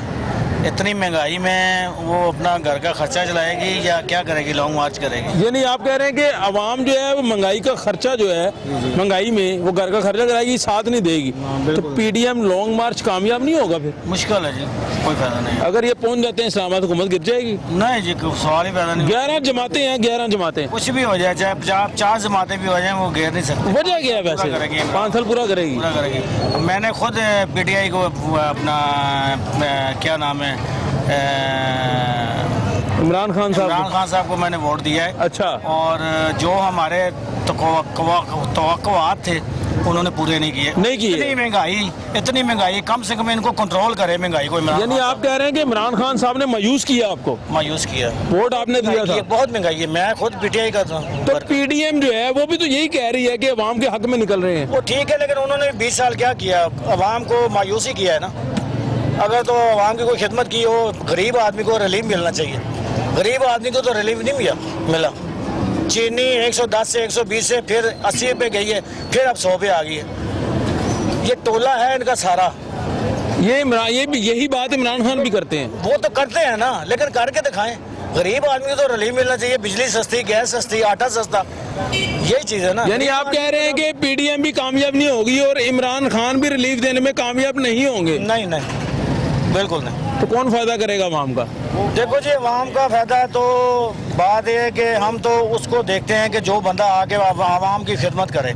इतनी महंगाई में वो अपना घर का खर्चा चलाएगी या क्या करेगी? लॉन्ग मार्च करेगी? यानी आप कह रहे हैं कि आवाम जो है वो महंगाई का खर्चा जो है, महंगाई में वो घर का खर्चा कराएगी, साथ नहीं देगी। तो पीडीएम लॉन्ग मार्च कामयाब नहीं होगा फिर? मुश्किल है जी, कोई फायदा नहीं। अगर ये पहुंच जाते हैं इस्लामाबाद, हुकूमत गिर जाएगी? नहीं जी, सवाल ही पैदा नहीं। 11 जमातें हैं, 11 जमातें, कुछ भी हो जाए, चाहे 4 जमातें भी हो जाए, वो घेर नहीं सकते। वजह क्या है वैसे? 5 साल पूरा करेगी। पूरा करेगी। मैंने खुद पीटीआई को अपना क्या नाम है, इमरान खान साहब को मैंने वोट दिया है। अच्छा। और जो हमारे तवक्कुआत थे उन्होंने पूरे नहीं किए। इतनी महंगाई, कम से कम इनको कंट्रोल करे महंगाई को। यानी आप कह रहे हैं कि इमरान खान साहब ने मायूस किया आपको? मायूस किया। वोट आपने दिया था? बहुत महंगाई है, मैं खुद पीटीआई का था। तो पीडीएम जो है वो भी तो यही कह रही है कि अवाम के हक में निकल रहे हैं। वो ठीक है, लेकिन उन्होंने 20 साल क्या किया? अवाम को मायूस ही किया है ना। अगर तो आवाम की कोई खिदमत की हो, गरीब आदमी को रिलीफ मिलना चाहिए। गरीब आदमी को तो रिलीफ नहीं मिला। चीनी 110 से 120 से फिर 80 पे गई है, फिर अब 100 पे आ गई है। ये टोला है इनका सारा। ये भी यही बात इमरान खान भी करते हैं। वो तो करते हैं ना, लेकिन करके दिखाएं। गरीब आदमी को तो रिलीफ मिलना चाहिए, बिजली सस्ती, गैस सस्ती, आटा सस्ता, यही चीज है ना। यानी आप कह रहे हैं कि पीडीएम भी कामयाब नहीं होगी और इमरान खान भी रिलीफ देने में कामयाब नहीं होंगे? नहीं, बिल्कुल नहीं। तो कौन फायदा करेगा आवाम का? देखो जी, आवाम का फायदा तो बात यह है कि हम तो उसको देखते हैं कि जो बंदा आके आवाम की खिदमत करे,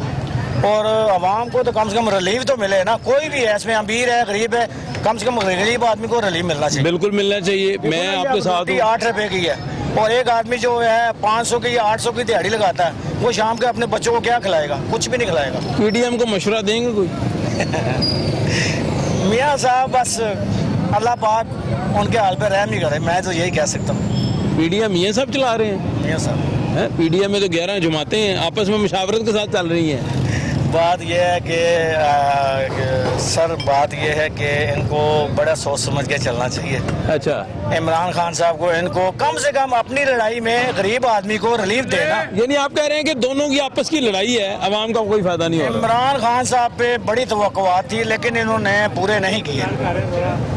और आवाम को तो कम से कम रिलीफ तो मिले ना। कोई भी है, इसमें अमीर है, गरीब है, कम से कम गरीब आदमी को रिलीफ मिलना चाहिए। बिल्कुल मिलना चाहिए। मैं आपके साथ हूं। 8 रुपए की है, और एक आदमी जो है 500 की या 800 की दिहाड़ी लगाता है, वो शाम के अपने बच्चों को क्या खिलाएगा? कुछ भी नहीं खिलाएगा। पीडीएम को मशवरा देंगे कोई? मियाँ साहब बस अल्लाह पाक उनके हाल पे रहम ही करे, मैं तो यही कह सकता हूँ। पीडीएम ये सब चला रहे हैं? मियाँ साहब हैं? पीडीएम में तो 11 जमातें हैं, आपस में मुशावरत के साथ चल रही हैं। बात यह है कि सर बात यह है कि इनको बड़ा सोच समझ के चलना चाहिए। अच्छा, इमरान खान साहब को इनको कम से कम अपनी लड़ाई में गरीब आदमी को रिलीफ देना। यानी आप कह रहे हैं कि दोनों की आपस की लड़ाई है, अवाम का कोई फायदा नहीं होगा? इमरान खान साहब पे बड़ी तवक्कुआत थी लेकिन इन्होंने पूरे नहीं किए।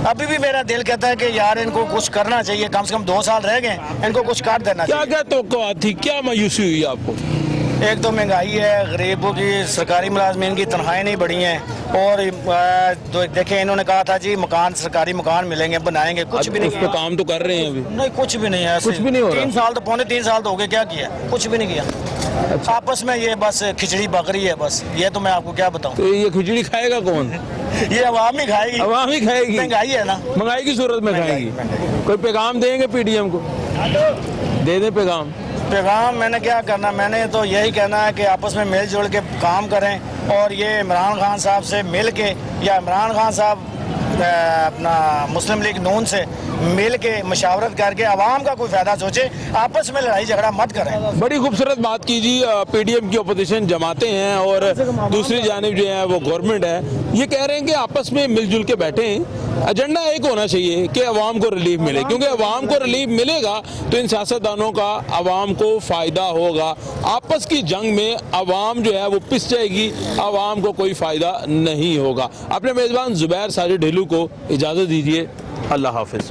अभी भी मेरा दिल कहता है कि यार इनको कुछ करना चाहिए, कम से कम 2 साल रह गए, इनको कुछ काट देना चाहिए। क्या क्या तवक्कुआत थी, क्या मायूसी हुई आपको? एक तो महंगाई है, गरीबों की सरकारी मुलाजमीन की तनख्वाहें नहीं बढ़ी हैं, और देखें इन्होंने कहा था जी मकान, सरकारी मकान मिलेंगे, बनाएंगे, कुछ भी नहीं किया। काम तो कर रहे हैं अभी? नहीं, कुछ भी नहीं है, कुछ भी नहीं हो रहा। 3 साल तो पौने 3 साल तो हो गए, क्या किया? कुछ भी नहीं किया। अच्छा। आपस में ये बस खिचड़ी पक रही है, बस ये तो मैं आपको क्या बताऊं। तो ये खिचड़ी खाएगा कौन? ये अवाम ही खाएगी। अवाम ही खाएगी? महंगाई है ना, महंगाई की सूरत में खाएगी। कोई पैगाम देंगे पीडीएम को? दे दें पैगाम। मैंने क्या करना, मैंने तो यही कहना है कि आपस में मिलजुल के काम करें, और ये इमरान खान साहब से मिल के या इमरान खान साहब अपना मुस्लिम लीग नून से मिल के मशावरत करके आवाम का कोई फायदा सोचे, आपस में लड़ाई झगड़ा मत करें। बड़ी खूबसूरत बात की जी। पीडीएम की अपोजिशन जमाते हैं और दूसरी जानिब जो है वो गवर्नमेंट है, ये कह रहे हैं कि आपस में मिलजुल के बैठें। एजेंडा एक होना चाहिए कि अवाम को रिलीफ मिले, क्योंकि अवाम को रिलीफ मिलेगा तो इन सियासतदानों का अवाम को फ़ायदा होगा। आपस की जंग में अवाम जो है वो पिस जाएगी, अवाम को कोई फ़ायदा नहीं होगा। अपने मेज़बान ज़ुबैर साजिद ढिल्लू को इजाज़त दीजिए। अल्लाह हाफिज़।